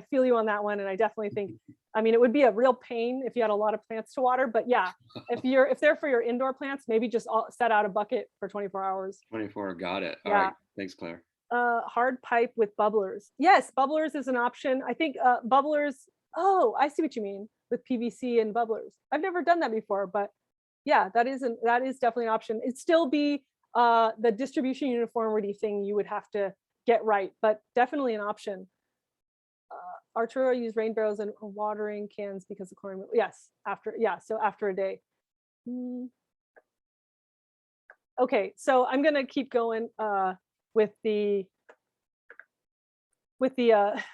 feel you on that one. And I definitely think, I mean, it would be a real pain if you had a lot of plants to water, but yeah, if they're for your indoor plants, maybe just set out a bucket for 24 hours. 24, got it. All Yeah. right, thanks, Claire. Hard pipe with bubblers. Yes, bubblers is an option. I think bubblers, oh, I see what you mean with PVC and bubblers. I've never done that before, but yeah, that is definitely an option. It'd still be the distribution uniformity thing you would have to get right, but definitely an option. Arturo used rain barrels and watering cans because of chlorine. Yes, so after a day. Okay, so I'm gonna keep going with the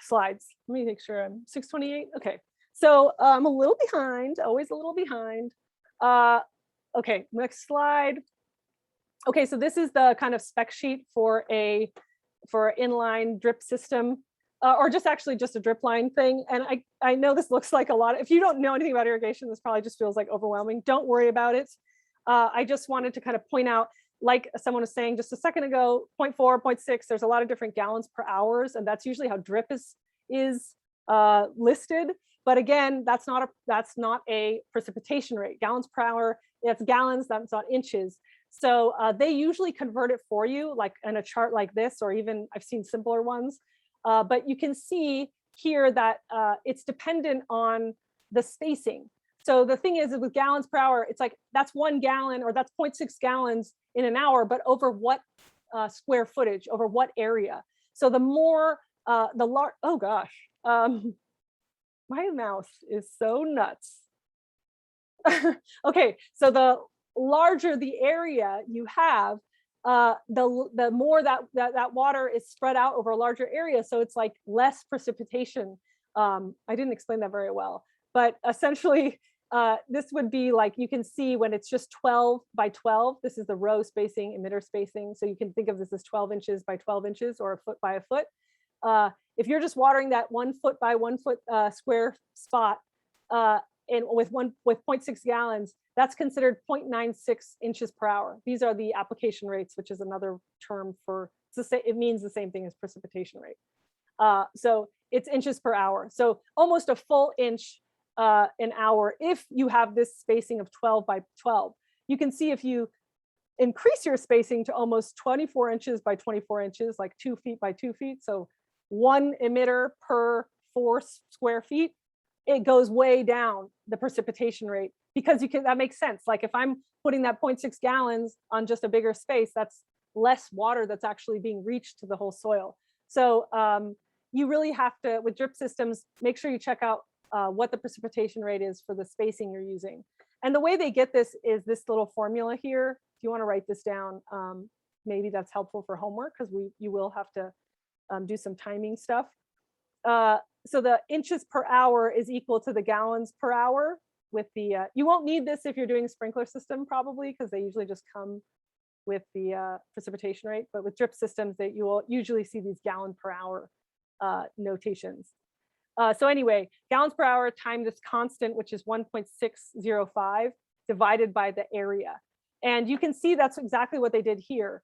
slides. Let me make sure I'm 6:28. Okay, so I'm a little behind, always a little behind. Okay, next slide. Okay, so this is the kind of spec sheet for an inline drip system, or just a drip line thing. And I know this looks like a lot. If you don't know anything about irrigation, this probably just feels like overwhelming. Don't worry about it. I just wanted to kind of point out, like someone was saying just a second ago, 0.4, 0.6, there's a lot of different gallons per hours, and that's usually how drip is listed. But again, that's not a precipitation rate. Gallons per hour, that's gallons, that's not inches. So they usually convert it for you, like in a chart like this, or even I've seen simpler ones. But you can see here that it's dependent on the spacing. So the thing is with gallons per hour, it's like that's 1 gallon or that's 0.6 gallons in an hour, but over what square footage, over what area. So the more, oh gosh, my mouse is so nuts. Okay, so the larger the area you have, the more that water is spread out over a larger area. So it's like less precipitation. I didn't explain that very well, but essentially this would be like, you can see when it's just 12 by 12, this is the row spacing, emitter spacing. So you can think of this as 12 inches by 12 inches or a foot by a foot. If you're just watering that 1 foot by 1 foot square spot and with 0.6 gallons, that's considered 0.96 inches per hour. These are the application rates, which is another term for, it means the same thing as precipitation rate. So it's inches per hour. So almost a full inch an hour if you have this spacing of 12 by 12. You can see if you increase your spacing to almost 24 inches by 24 inches, like 2 feet by 2 feet. So 1 emitter per 4 square feet, it goes way down the precipitation rate, because that makes sense. Like if I'm putting that 0.6 gallons on just a bigger space, that's less water that's actually being reached to the whole soil. So you really have to, with drip systems, make sure you check out what the precipitation rate is for the spacing you're using. And the way they get this is this little formula here. If you want to write this down, maybe that's helpful for homework, because you will have to do some timing stuff. So the inches per hour is equal to the gallons per hour with the, you won't need this if you're doing a sprinkler system probably, because they usually just come with the precipitation rate, but with drip systems that you will usually see these gallon per hour notations. So anyway, gallons per hour times this constant, which is 1.605 divided by the area. And you can see that's exactly what they did here.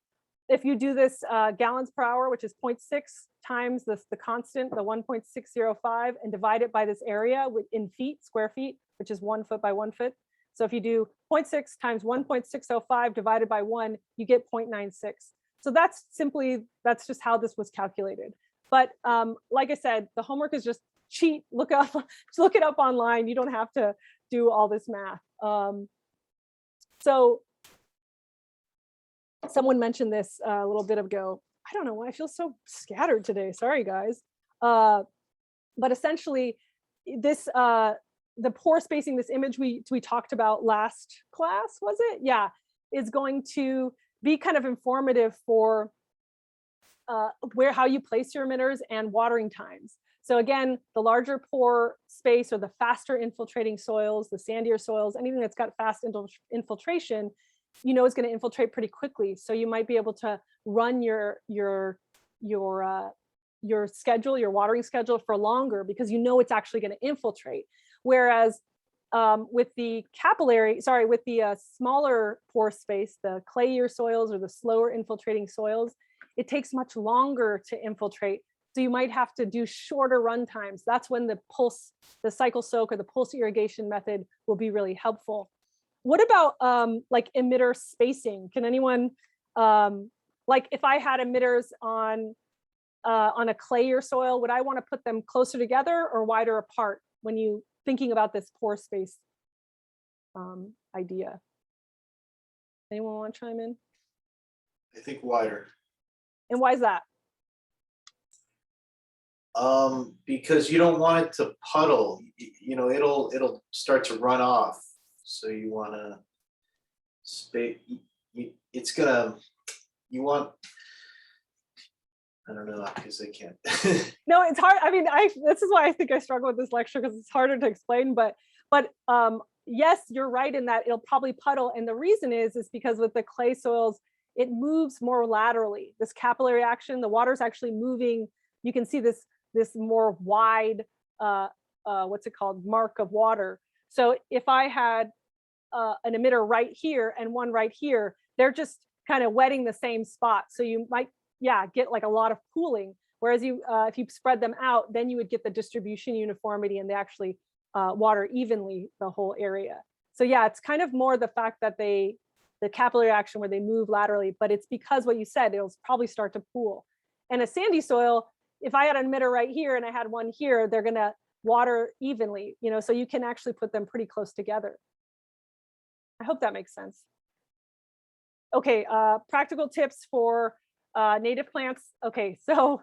If you do this gallons per hour, which is 0.6 times the constant, the 1.605, and divide it by this area in feet, square feet, which is 1 foot by 1 foot. So if you do 0.6 times 1.605 divided by 1, you get 0.96. So that's just how this was calculated. But like I said, the homework is just cheat, look it up online. You don't have to do all this math. So someone mentioned this a little bit ago. I don't know why I feel so scattered today. Sorry, guys. But essentially, this the pore spacing, this image we talked about last class, was it? Yeah, is going to be kind of informative for how you place your emitters and watering times. So again, the larger pore space or the faster infiltrating soils, the sandier soils, anything that's got fast infiltration, you know, is going to infiltrate pretty quickly. So you might be able to run your schedule, your watering schedule for longer, because you know it's actually going to infiltrate. Whereas with the smaller pore space, the clayier soils or the slower infiltrating soils, it takes much longer to infiltrate. So you might have to do shorter run times. That's when the cycle soak or the pulse irrigation method will be really helpful. What about like emitter spacing? Can anyone, like if I had emitters on a clayier soil, would I want to put them closer together or wider apart when you thinking about this pore space idea? Anyone want to chime in? I think wider. And why is that? Because you don't want it to puddle. You know, it'll start to run off. So you want to space. It's gonna. You want. I don't know, because I can't. No, it's hard. I mean, this is why I think I struggle with this lecture, because it's harder to explain. But yes, you're right in that it'll probably puddle, and the reason is because with the clay soils, it moves more laterally. This capillary action, the water's actually moving. You can see this more wide, what's it called, mark of water. So if I had an emitter right here and one right here, they're just kind of wetting the same spot. So you might, get like a lot of pooling. Whereas if you spread them out, then you would get the distribution uniformity and they actually water evenly the whole area. So yeah, it's kind of more the fact that the capillary action where they move laterally, but it's because what you said, it'll probably start to pool. And a sandy soil, if I had an emitter right here and I had one here, they're gonna water evenly, so you can actually put them pretty close together. I hope that makes sense. Okay, practical tips for native plants. Okay, so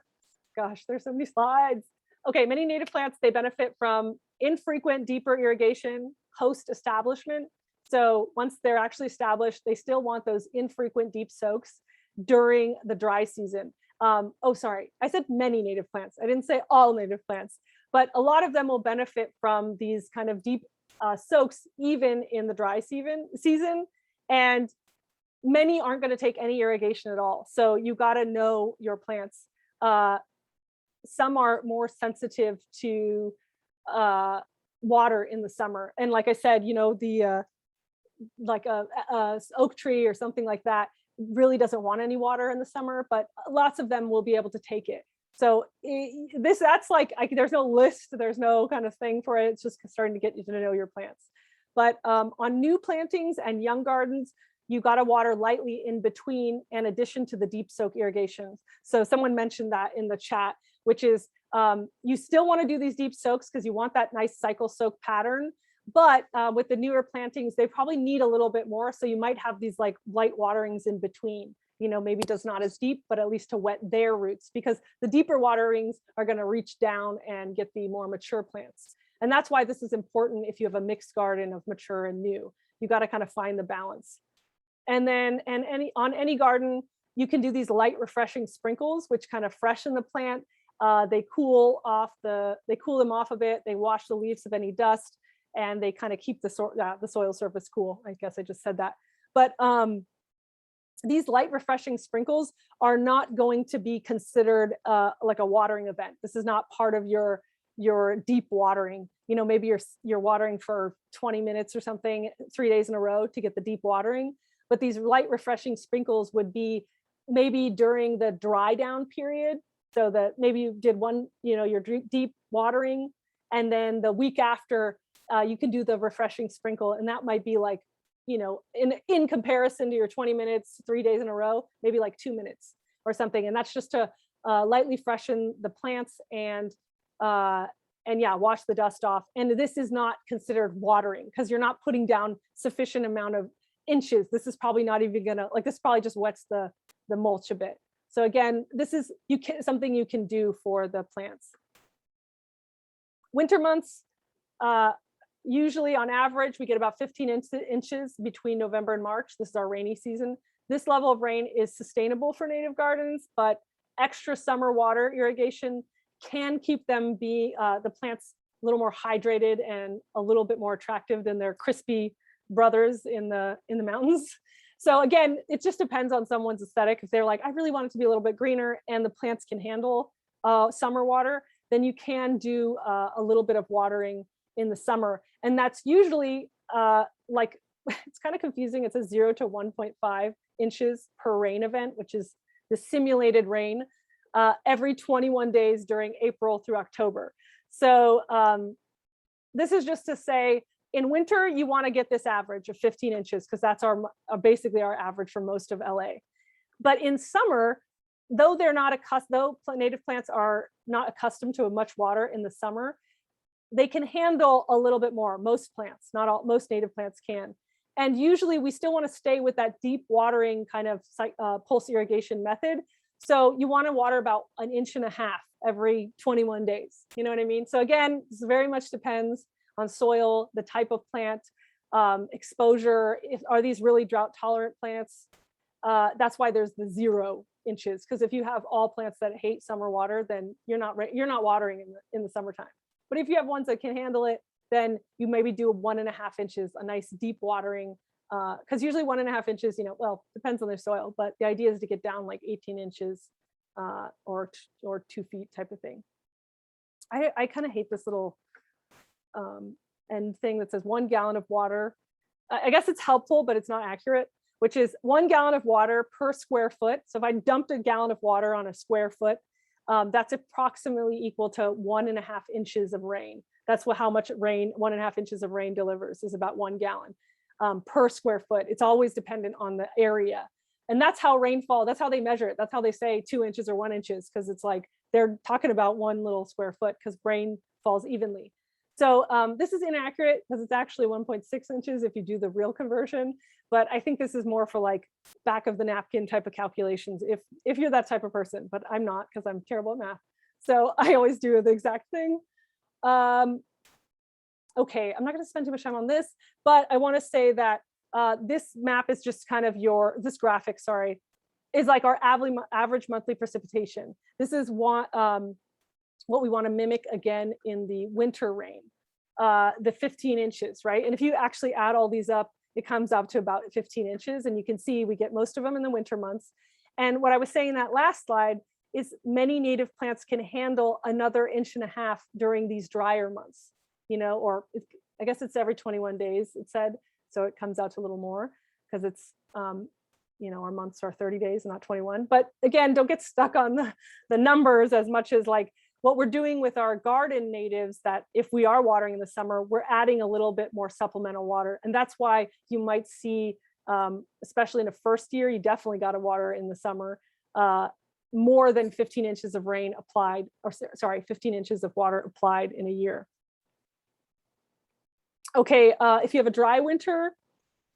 gosh, there's so many slides. Okay, many native plants, they benefit from infrequent deeper irrigation post establishment. So once they're actually established, they still want those infrequent deep soaks during the dry season. Oh, sorry, I said many native plants. I didn't say all native plants, but a lot of them will benefit from these kind of deep soaks even in the dry season, and many aren't going to take any irrigation at all. So you got to know your plants. Some are more sensitive to water in the summer. And like I said, you know, the like a oak tree or something like that really doesn't want any water in the summer, but lots of them will be able to take it. So that's like, there's no list, there's no kind of thing for it. It's just starting to get you to know your plants. But on new plantings and young gardens, you got to water lightly in between, in addition to the deep soak irrigations. So someone mentioned that in the chat, which is you still want to do these deep soaks because you want that nice cycle soak pattern. But with the newer plantings, they probably need a little bit more. So you might have these like light waterings in between, you know, maybe does not as deep, but at least to wet their roots, because the deeper waterings are going to reach down and get the more mature plants. And that's why this is important if you have a mixed garden of mature and new. You got to kind of find the balance. And then on any garden, you can do these light refreshing sprinkles, which kind of freshen the plant. They cool them off a bit. They wash the leaves of any dust, and they kind of keep the soil surface cool. I guess I just said that. But these light refreshing sprinkles are not going to be considered like a watering event. This is not part of your deep watering. You know, maybe you're watering for 20 minutes or something 3 days in a row to get the deep watering. But these light refreshing sprinkles would be maybe during the dry down period. So that maybe you did one, you know, your deep watering, and then the week after you can do the refreshing sprinkle. And that might be like, you know, in comparison to your 20 minutes, 3 days in a row, maybe like 2 minutes or something. And that's just to lightly freshen the plants and yeah, wash the dust off. And this is not considered watering because you're not putting down sufficient amount of inches. This is probably not even gonna, like, this probably just wets the mulch a bit. So again, this is something you can do for the plants. Winter months, usually on average, we get about 15 inches between November and March. This is our rainy season. This level of rain is sustainable for native gardens, but extra summer water irrigation can keep them the plants a little more hydrated and a little bit more attractive than their crispy brothers in the mountains. So again, it just depends on someone's aesthetic. If they're like, I really want it to be a little bit greener and the plants can handle summer water, then you can do a little bit of watering in the summer. And that's usually like, it's kind of confusing. It says 0 to 1.5 inches per rain event, which is the simulated rain every 21 days during April through October. So this is just to say, in winter, you want to get this average of 15 inches because that's basically our average for most of LA. But in summer, though native plants are not accustomed to much water in the summer, they can handle a little bit more. Most plants, not all, most native plants can. And usually we still want to stay with that deep watering kind of pulse irrigation method. So you want to water about 1.5 inches every 21 days. You know what I mean? So again, this very much depends on soil, the type of plant, exposure. Are these really drought tolerant plants? That's why there's the 0 inches. Because if you have all plants that hate summer water, then you're not watering in the summertime. But if you have ones that can handle it, then you maybe do 1.5 inches, a nice deep watering. Because usually 1.5 inches, you know, well, depends on their soil, but the idea is to get down like 18 inches or 2 feet type of thing. I kind of hate this little end thing that says 1 gallon of water. I guess it's helpful, but it's not accurate, which is 1 gallon of water per square foot. So if I dumped a gallon of water on a square foot, that's approximately equal to 1.5 inches of rain. That's how much rain 1.5 inches of rain delivers, is about 1 gallon per square foot. It's always dependent on the area. And that's how rainfall, that's how they measure it. That's how they say 2 inches or 1 inches, because it's like they're talking about 1 little square foot because rain falls evenly. So this is inaccurate because it's actually 1.6 inches if you do the real conversion. But I think this is more for like back of the napkin type of calculations if you're that type of person, but I'm not because I'm terrible at math. So I always do the exact thing. Okay, I'm not going to spend too much time on this, but I want to say that this map is just kind of this graphic, sorry, is like our average monthly precipitation. This is what we want to mimic again in the winter rain. the 15 inches, right? And if you actually add all these up, it comes up to about 15 inches. And you can see we get most of them in the winter months. And what I was saying in that last slide is many native plants can handle another 1.5 inches during these drier months, you know, or I guess it's every 21 days, it said. So it comes out to a little more because it's, you know, our months are 30 days, not 21. But again, don't get stuck on the numbers as much as like what we're doing with our garden natives, that if we are watering in the summer, we're adding a little bit more supplemental water. And that's why you might see, especially in the first year, you definitely got to water in the summer, more than 15 inches of rain applied, or sorry, 15 inches of water applied in a year. Okay, if you have a dry winter,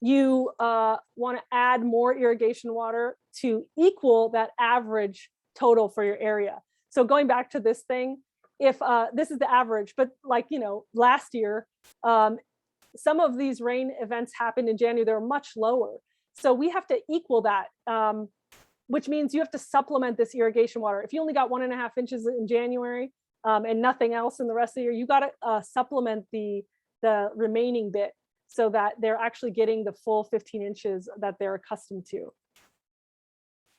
you want to add more irrigation water to equal that average total for your area. So going back to this thing, if this is the average, but like, you know, last year, some of these rain events happened in January, they were much lower. So we have to equal that, which means you have to supplement this irrigation water. If you only got 1.5 inches in January and nothing else in the rest of the year, you got to supplement the remaining bit so that they're actually getting the full 15 inches that they're accustomed to.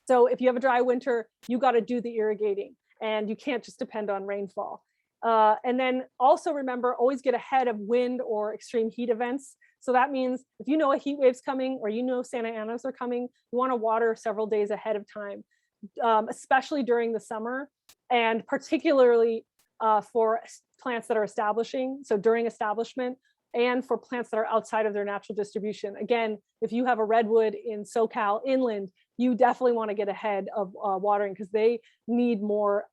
So if you have a dry winter, you got to do the irrigating and you can't just depend on rainfall. And then also remember, always get ahead of wind or extreme heat events. So that means if you know a heat wave's coming or you know Santa Anas are coming, you want to water several days ahead of time, especially during the summer, and particularly for plants that are establishing. So during establishment, and for plants that are outside of their natural distribution. Again, if you have a redwood in SoCal inland, you definitely want to get ahead of watering because they need more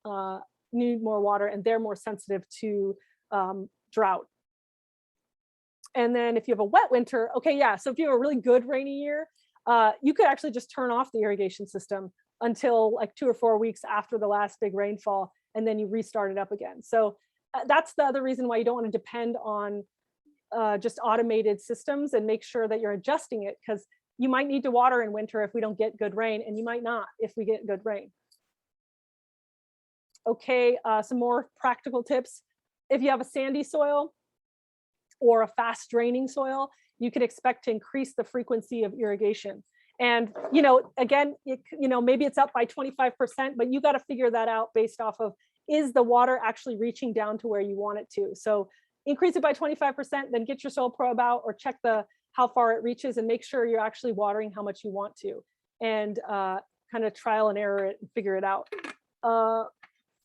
water and they're more sensitive to drought. And then if you have a wet winter, okay, yeah. So if you have a really good rainy year, you could actually just turn off the irrigation system until like 2 or 4 weeks after the last big rainfall, and then you restart it up again. So that's the other reason why you don't want to depend on just automated systems, and make sure that you're adjusting it, because you might need to water in winter if we don't get good rain, and you might not if we get good rain. Okay, some more practical tips. If you have a sandy soil or a fast draining soil, you can expect to increase the frequency of irrigation. And, you know, again, maybe it's up by 25%, but you got to figure that out based off of, is the water actually reaching down to where you want it to? So increase it by 25%, then get your soil probe out or check how far it reaches and make sure you're actually watering how much you want to, and kind of trial and error it and figure it out.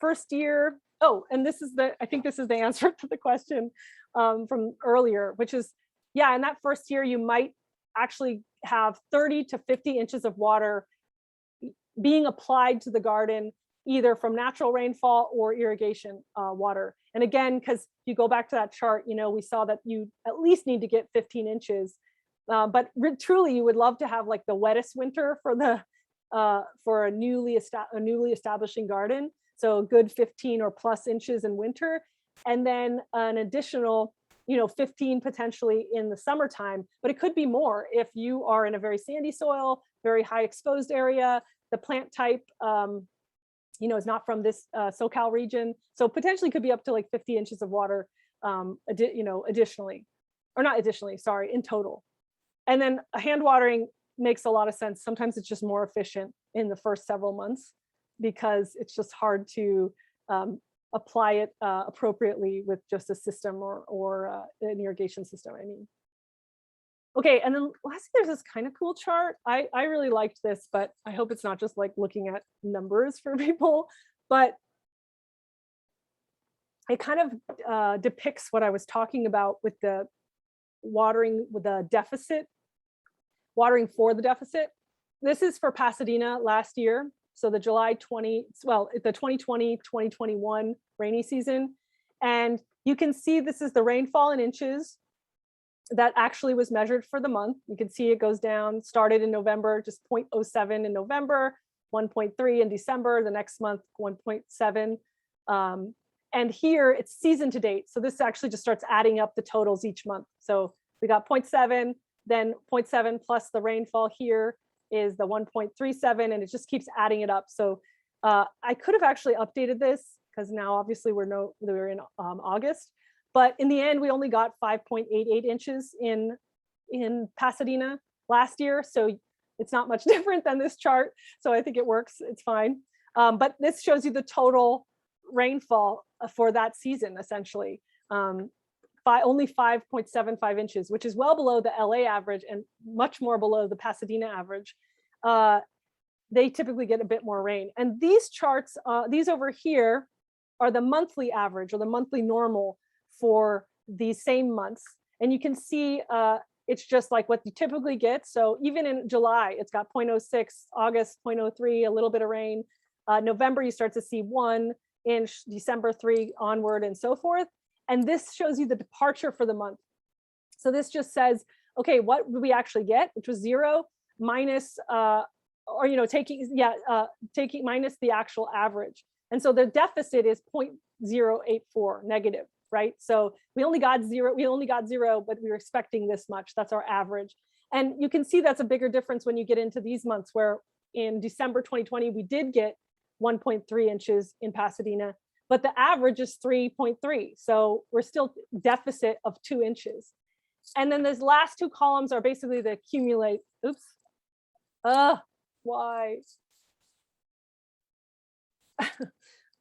First year, and I think this is the answer to the question from earlier, which is, yeah, in that first year, you might actually have 30 to 50 inches of water being applied to the garden, either from natural rainfall or irrigation water. And again, because you go back to that chart, we saw that you at least need to get 15 inches. But truly, you would love to have like the wettest winter for a newly establishing garden. So a good 15 or plus inches in winter, and then an additional 15 potentially in the summertime. But it could be more if you are in a very sandy soil, very high exposed area, the plant type is not from this SoCal region. So potentially could be up to like 50 inches of water additionally, or not additionally, sorry, in total. And then hand watering makes a lot of sense. Sometimes it's just more efficient in the first several months because it's just hard to apply it appropriately with just a system or an irrigation system, I mean. Okay, and then lastly, there's this kind of cool chart. I really liked this, but I hope it's not just like looking at numbers for people, but it kind of depicts what I was talking about with the watering with the deficit, watering for the deficit. This is for Pasadena last year. So the the 2020-2021 rainy season. And you can see this is the rainfall in inches that actually was measured for the month. You can see it goes down, started in November, just 0.07 in November, 1.3 in December, the next month, 1.7. And here it's season to date. So this actually just starts adding up the totals each month. So we got 0.7, then 0.7 plus the rainfall here is the 1.37, and it just keeps adding it up. So I could have actually updated this because now obviously we're in August, But in the end, we only got 5.88 inches in Pasadena last year. So it's not much different than this chart. So I think it works, it's fine. But this shows you the total rainfall for that season, essentially. Only 5.75 inches, which is well below the LA average and much more below the Pasadena average. They typically get a bit more rain. And these charts, these over here are the monthly average or the monthly normal for these same months. And you can see it's just like what you typically get. So even in July, it's got 0.06, August 0.03, a little bit of rain. November, you start to see 1 inch, December 3 onward and so forth. And this shows you the departure for the month. So this just says, okay, what would we actually get, which was 0 minus, taking minus the actual average. And so the deficit is 0.084 negative, right? So we only got zero, but we were expecting this much. That's our average. And you can see that's a bigger difference when you get into these months, where in December 2020, we did get 1.3 inches in Pasadena, but the average is 3.3. So we're still deficit of 2 inches. And then these last two columns are basically the accumulate, why?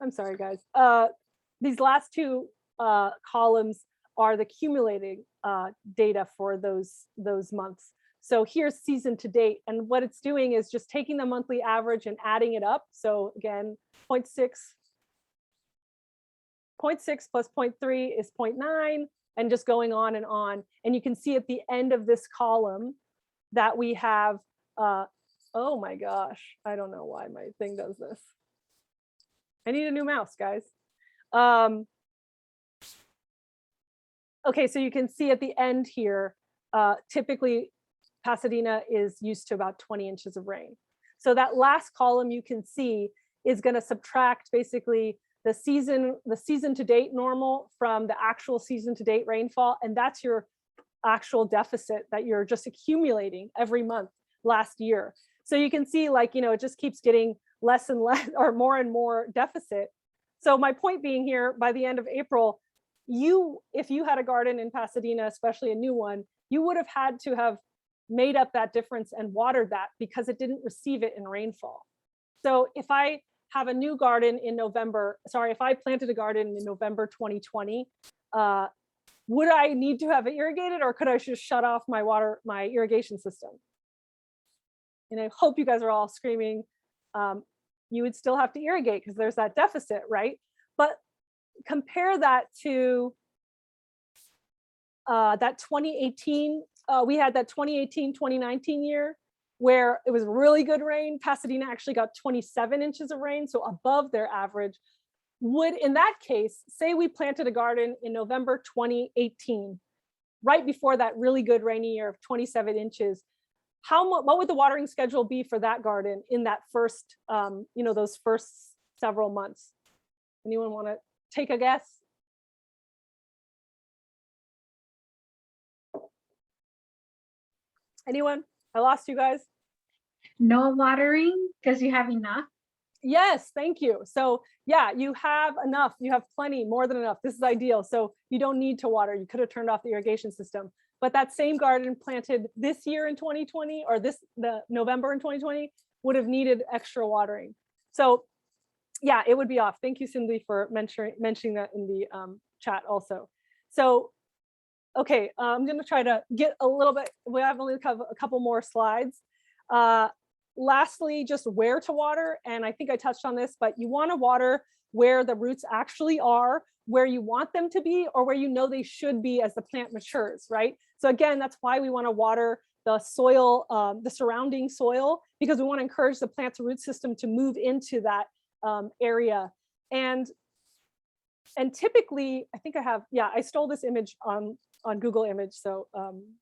I'm sorry, guys. These last two columns are the accumulating data for those months. So here's season to date. And what it's doing is just taking the monthly average and adding it up. So again, 0.6 plus 0.3 is 0.9, and just going on and on. And you can see at the end of this column that we have, oh my gosh, I don't know why my thing does this. I need a new mouse, guys. Okay, so you can see at the end here, typically Pasadena is used to about 20 inches of rain. So that last column you can see is going to subtract basically the season to date normal from the actual season to date rainfall. And that's your actual deficit that you're just accumulating every month last year. So you can see, like, it just keeps getting less and less or more and more deficit. So my point being here, by the end of April, if you had a garden in Pasadena, especially a new one, you would have had to have made up that difference and watered that because it didn't receive it in rainfall. So if I have a new garden in if I planted a garden in November 2020, would I need to have it irrigated, or could I just shut off my irrigation system? And I hope you guys are all screaming, you would still have to irrigate because there's that deficit, right? But compare that to that 2018, we had that 2018-2019 year where it was really good rain. Pasadena actually got 27 inches of rain, so above their average. Would, in that case, say we planted a garden in November 2018, right before that really good rainy year of 27 inches, what would the watering schedule be for that garden in that first, those first several months? Anyone want to take a guess? Anyone? I lost you guys. No watering because you have enough. Yes, thank you. So yeah, you have enough. You have plenty, more than enough. This is ideal. So you don't need to water. You could have turned off the irrigation system. But that same garden planted this year in 2020, or the November in 2020, would have needed extra watering. So yeah, it would be off. Thank you, Cindy, for mentioning that in the chat also. So, okay, I'm gonna try to get a little bit, we have only a couple more slides. Lastly, just where to water. And I think I touched on this, but you wanna water where the roots actually are, where you want them to be, or where you know they should be as the plant matures, right? So again, that's why we wanna water the soil, the surrounding soil, because we wanna encourage the plant's root system to move into that area. And typically, I think I have, I stole this image on Google Image, so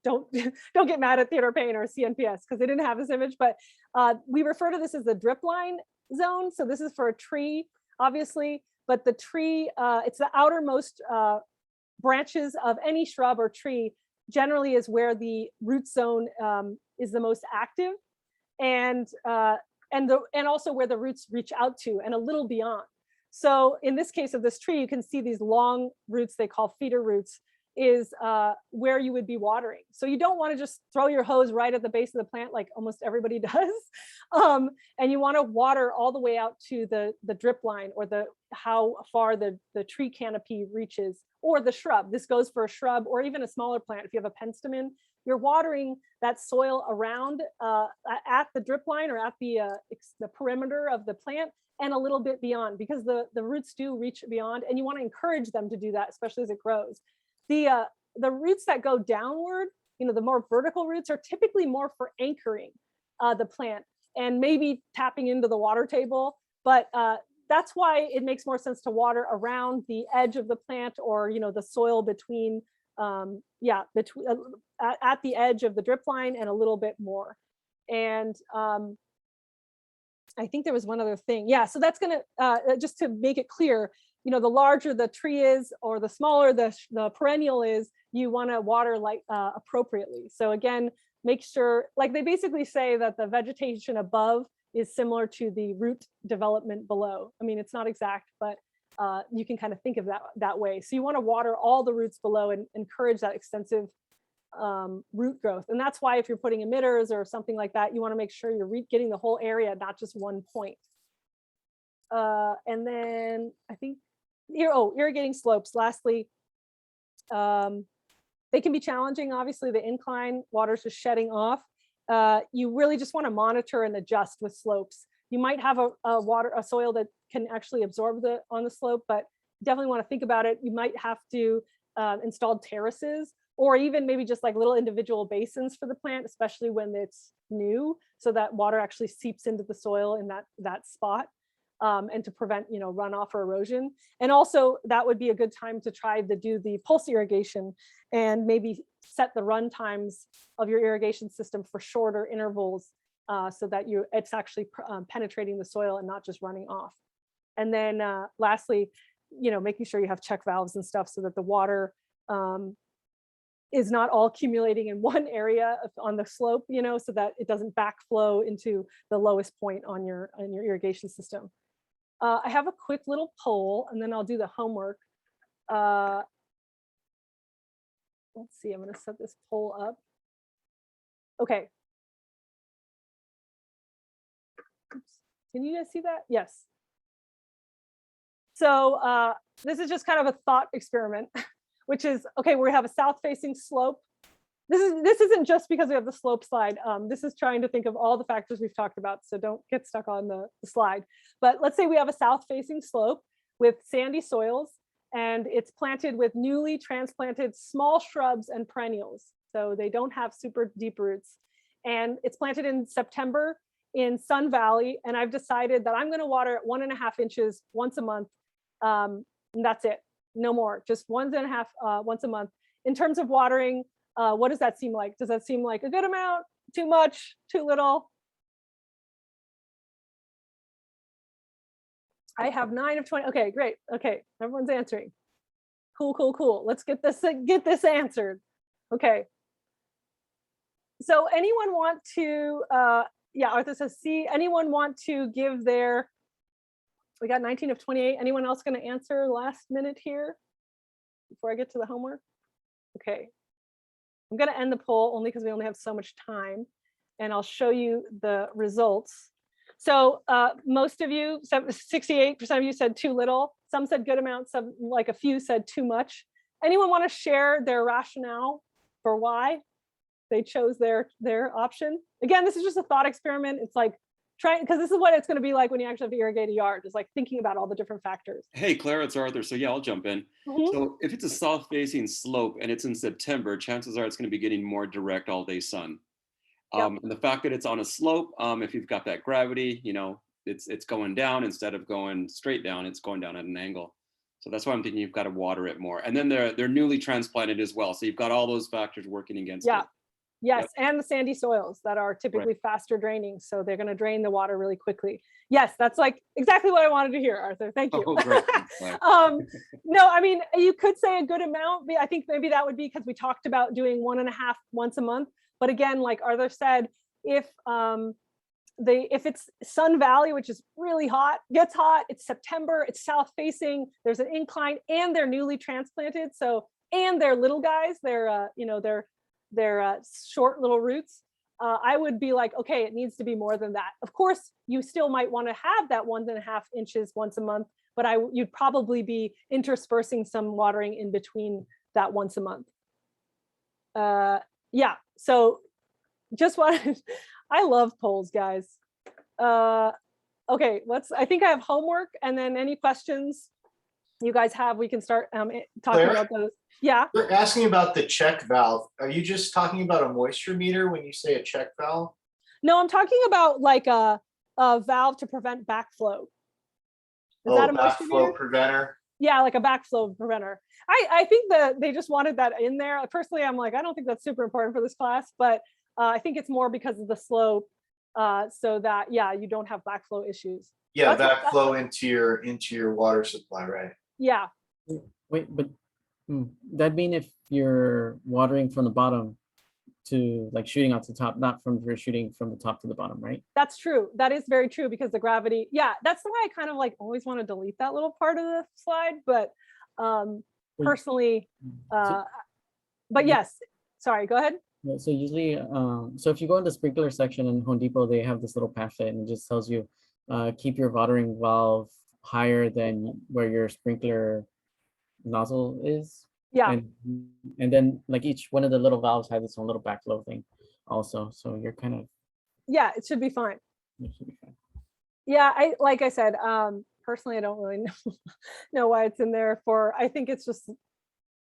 don't get mad at Theater Paint or CNPS because they didn't have this image, but we refer to this as the drip line zone. So this is for a tree, obviously, but the tree, it's the outermost branches of any shrub or tree generally is where the root zone is the most active, and also where the roots reach out to and a little beyond. So in this case of this tree, you can see these long roots they call feeder roots is where you would be watering. So you don't want to just throw your hose right at the base of the plant like almost everybody does. And you want to water all the way out to the drip line or how far the tree canopy reaches, or the shrub. This goes for a shrub or even a smaller plant. If you have a penstemon, you're watering that soil around at the drip line or at the perimeter of the plant and a little bit beyond, because the roots do reach beyond, and you want to encourage them to do that, especially as it grows. The roots that go downward, the more vertical roots, are typically more for anchoring the plant and maybe tapping into the water table. But that's why it makes more sense to water around the edge of the plant, or the soil between at the edge of the drip line and a little bit more. And I think there was one other thing. Yeah, so that's gonna just to make it clear, the larger the tree is or the smaller the perennial is, you want to water appropriately. So again, make sure, like they basically say that the vegetation above is similar to the root development below. I mean, it's not exact, but you can kind of think of that way. So you want to water all the roots below and encourage that extensive root growth. And that's why if you're putting emitters or something like that, you want to make sure you're getting the whole area, not just one point. And then I think irrigating slopes. Lastly, they can be challenging. Obviously, the incline water's just shedding off. You really just want to monitor and adjust with slopes. You might have a soil that can actually absorb on the slope, but definitely want to think about it. You might have to install terraces, or even maybe just like little individual basins for the plant, especially when it's new, so that water actually seeps into the soil in that spot. And to prevent, runoff or erosion. And also that would be a good time to try to do the pulse irrigation and maybe set the run times of your irrigation system for shorter intervals so that it's actually penetrating the soil and not just running off. And then lastly, making sure you have check valves and stuff so that the water is not all accumulating in one area on the slope, so that it doesn't backflow into the lowest point on your irrigation system. I have a quick little poll, and then I'll do the homework. Let's see, I'm going to set this poll up. Okay. Oops. Can you guys see that? Yes. So this is just kind of a thought experiment, which is, okay, we have a south-facing slope. This isn't just because we have the slope slide. This is trying to think of all the factors we've talked about, so don't get stuck on the slide. But let's say we have a south-facing slope with sandy soils, and it's planted with newly transplanted small shrubs and perennials. So they don't have super deep roots. And it's planted in September in Sun Valley, and I've decided that I'm going to water at 1.5 inches once a month. And that's it, no more, just 1.5 once a month. In terms of watering, what does that seem like? Does that seem like a good amount? Too much? Too little? I have 9 of 20. Okay, great. Okay, everyone's answering. Cool, cool, cool. Let's get this answered. Okay. So anyone want to, yeah, Arthur says C. Anyone want to give their, we got 19 of 28. Anyone else going to answer last minute here before I get to the homework? Okay. I'm going to end the poll only because we only have so much time, and I'll show you the results. So most of you, 68% of you said too little. Some said good amount, some, like a few, said too much. Anyone want to share their rationale for why they chose their option? Again, this is just a thought experiment. It's like trying, because this is what it's going to be like when you actually have to irrigate a yard. It's like thinking about all the different factors. Hey, Claire, it's Arthur. So yeah, I'll jump in. Mm-hmm. So if it's a south-facing slope and it's in September, chances are it's going to be getting more direct all-day sun. Yep. And the fact that it's on a slope, if you've got that gravity, it's going down instead of going straight down. It's going down at an angle. So that's why I'm thinking you've got to water it more. And then they're newly transplanted as well. So you've got all those factors working against it. Yes, and the sandy soils that are typically faster draining, so they're going to drain the water really quickly. Yes, that's like exactly what I wanted to hear, Arthur. Thank you. Oh, great. No, I mean, you could say a good amount. I think maybe that would be because we talked about doing 1.5 once a month. But again, like Arthur said, if if it's Sun Valley, which is really hot, gets hot, it's September, it's south facing, there's an incline, and they're newly transplanted. So, and they're little guys, they're, you know, they're short little roots. I would be like, okay, it needs to be more than that. Of course, you still might want to have that 1.5 inches once a month, but you'd probably be interspersing some watering in between that once a month. Yeah, so just wanted, I love polls, guys. Okay, I think I have homework, and then any questions you guys have, we can start talking Claire? about those. Yeah. You're asking about the check valve. Are you just talking about a moisture meter when you say a check valve? No, I'm talking about like a valve to prevent backflow. Is that a moisture backflow meter? preventer? Yeah, like a backflow preventer. I think that they just wanted that in there. Personally, I'm like, I don't think that's super important for this class, but I think it's more because of the slope, so that, yeah, you don't have backflow issues. Yeah, That's backflow into your water supply, right? Yeah. Wait, but that mean if you're watering from the bottom to like shooting out to the top, not from you're shooting from the top to the bottom, right? That's true. That is very true, because the gravity, yeah, that's why I kind of like always want to delete that little part of the slide, but personally, but yes, sorry, go ahead. Yeah, so usually, so if you go in the sprinkler section in Home Depot, they have this little pamphlet and it just tells you, keep your watering valve higher than where your sprinkler nozzle is. Yeah. And then like each one of the little valves has its own little backflow thing also. So you're kind of. Yeah, it should be fine. It should be fine. Yeah, like I said, personally, I don't really know why it's in there for, I think it's just,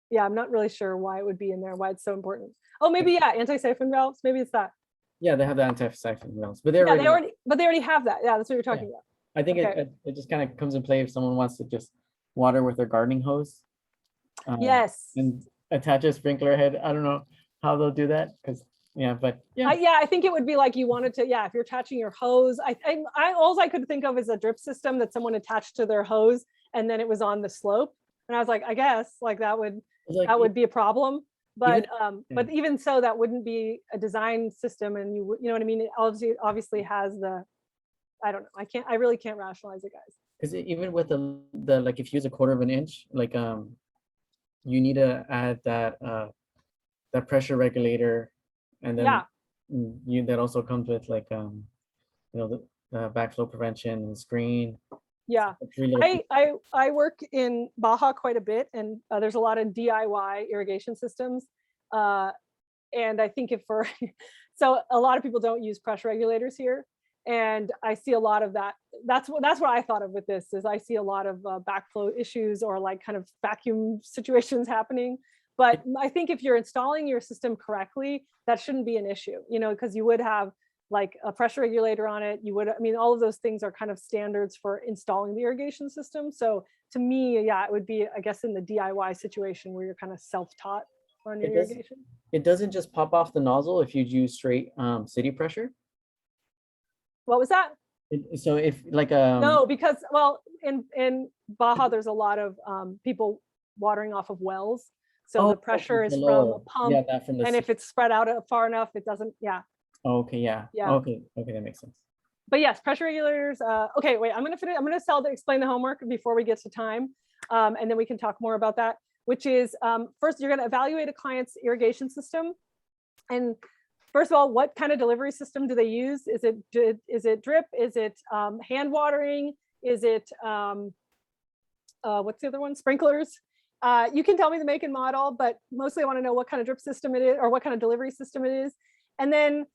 yeah, I'm not really sure why it would be in there, why it's so important. Oh, maybe, yeah, anti-siphon valves, maybe it's that. Yeah, they have the anti-siphon valves, but They already have that. Yeah, that's what you're talking about. I think Okay. it just kind of comes in play if someone wants to just water with their gardening hose. Yes. And attach a sprinkler head. I don't know how they'll do that, because yeah, but yeah. I think it would be like you wanted to, yeah, if you're attaching your hose, all I could think of is a drip system that someone attached to their hose and then it was on the slope. And I was like, I guess like that would be a problem. But but even so, that wouldn't be a design system, and you know what I mean? It obviously has the, I don't know, I really can't rationalize it, guys. Because even with the like if you use a 1/4 of an inch, like you need to add that that pressure regulator, and then that also comes with like you know, the backflow prevention and screen. Yeah, I work in Baja quite a bit, and there's a lot of DIY irrigation systems, and I think so a lot of people don't use pressure regulators here, and I see a lot of that. That's what I thought of with this, is I see a lot of backflow issues or like kind of vacuum situations happening. But I think if you're installing your system correctly, that shouldn't be an issue, you know, because you would have like a pressure regulator on it. You would, I mean, all of those things are kind of standards for installing the irrigation system. So to me, yeah, it would be, I guess, in the DIY situation where you're kind of self-taught on your irrigation. It doesn't just pop off the nozzle if you use straight city pressure. What was that? So if like no, because well, in Baja, there's a lot of people watering off of wells. So the pressure is from a pump, and if it's spread out far enough, it doesn't, yeah. Okay, yeah. Okay, that makes sense. But yes, pressure regulators. Okay, wait, I'm gonna explain the homework before we get to time, and then we can talk more about that. Which is first, you're gonna evaluate a client's irrigation system, and first of all, what kind of delivery system do they use? Is it drip? Is it hand watering? Is it what's the other one? Sprinklers. You can tell me the make and model, but mostly I want to know what kind of drip system it is or what kind of delivery system it is, and then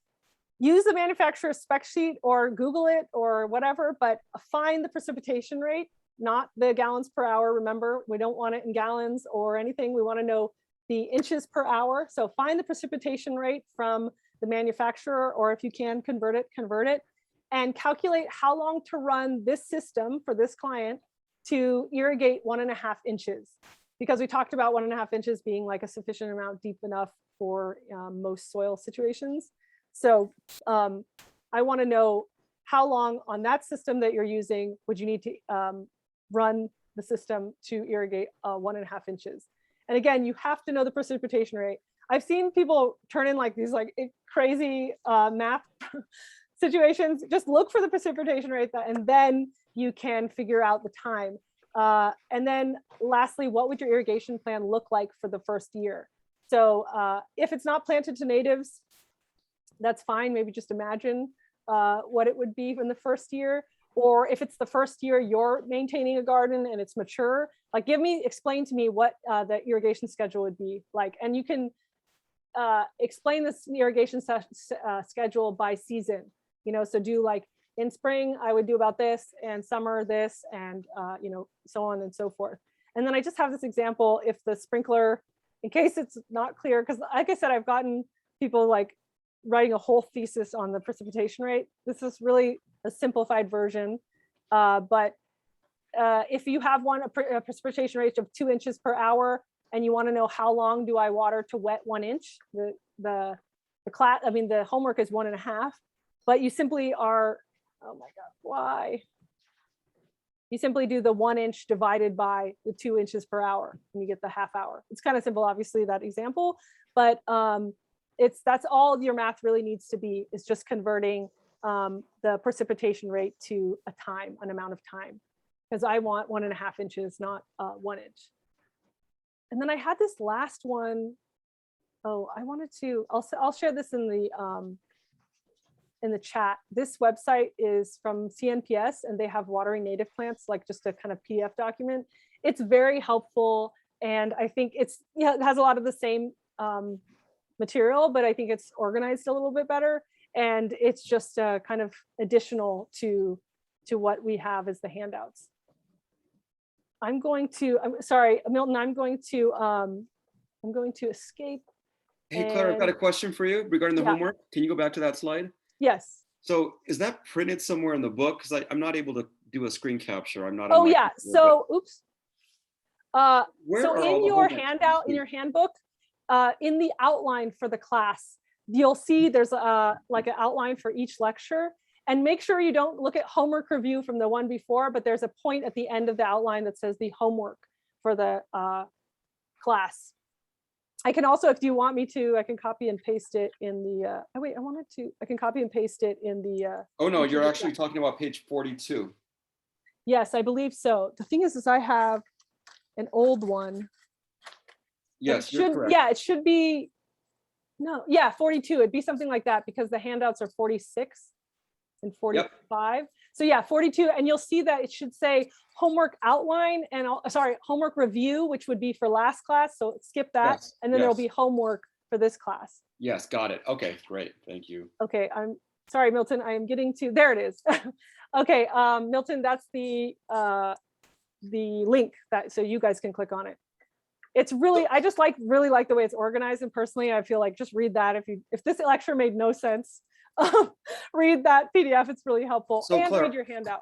use the manufacturer's spec sheet or Google it or whatever, but find the precipitation rate, not the gallons per hour. Remember, we don't want it in gallons or anything. We want to know the inches per hour. So find the precipitation rate from the manufacturer, or if you can convert it, and calculate how long to run this system for this client to irrigate 1.5 inches. Because we talked about 1.5 inches being like a sufficient amount deep enough for most soil situations. So I want to know how long on that system that you're using would you need to run the system to irrigate 1.5 inches. And again, you have to know the precipitation rate. I've seen people turn in like these like crazy math situations, just look for the precipitation rate and then you can figure out the time. And then lastly, what would your irrigation plan look like for the first year? So if it's not planted to natives, that's fine. Maybe just imagine what it would be in the first year. Or if it's the first year you're maintaining a garden and it's mature, like explain to me what the irrigation schedule would be like. And you can explain this irrigation schedule by season, so do like in spring, I would do about this, and summer this, and so on and so forth. And then I just have this example, if the sprinkler, in case it's not clear, because like I said, I've gotten people like writing a whole thesis on the precipitation rate. This is really a simplified version, but if you have a precipitation rate of 2 inches per hour, and you want to know how long do I water to wet 1 inch, the homework is 1.5, but you simply are, oh my God, why? You simply do the 1 inch divided by the 2 inches per hour, and you get the half hour. It's kind of simple, obviously, that example, but that's all your math really needs to be, is just converting the precipitation rate to an amount of time, because I want 1.5 inches, not 1 inch. And then I had this last one. Oh, I'll share this in the chat. This website is from CNPS, and they have watering native plants, like just a kind of PDF document. It's very helpful. And I think it has a lot of the same material, but I think it's organized a little bit better. And it's just kind of additional to what we have as the handouts. I'm sorry, Milton, I'm going to escape. Hey, Claire, I've got a question for you regarding the homework. Can you go back to that slide? Yes. So is that printed somewhere in the book? Because I'm not able to do a screen capture. I'm not. Oh yeah. So oops. Where so in your handout, in your handbook, in the outline for the class, you'll see there's like an outline for each lecture. And make sure you don't look at homework review from the one before, but there's a point at the end of the outline that says the homework for the class. I can also, if you want me to, I can copy and paste it in the, I can copy and paste it in the. Oh no, you're actually talking about page 42. Yes, I believe so. The thing is I have an old one. Yes, you're correct. Yeah, it should be, 42. It'd be something like that, because the handouts are 46 and 45. Yep. So yeah, 42. And you'll see that it should say homework outline and homework review, which would be for last class. So skip that. Yes. And then there'll be homework for this class. Yes, got it. Okay, great. Thank you. Okay, I'm sorry, Milton. I am getting to, there it is. Okay, Milton, that's the link so you guys can click on it. It's really, I just really like the way it's organized, and personally, I feel like just read that. If this lecture made no sense, read that PDF. It's really helpful. So and Claire, read your handout.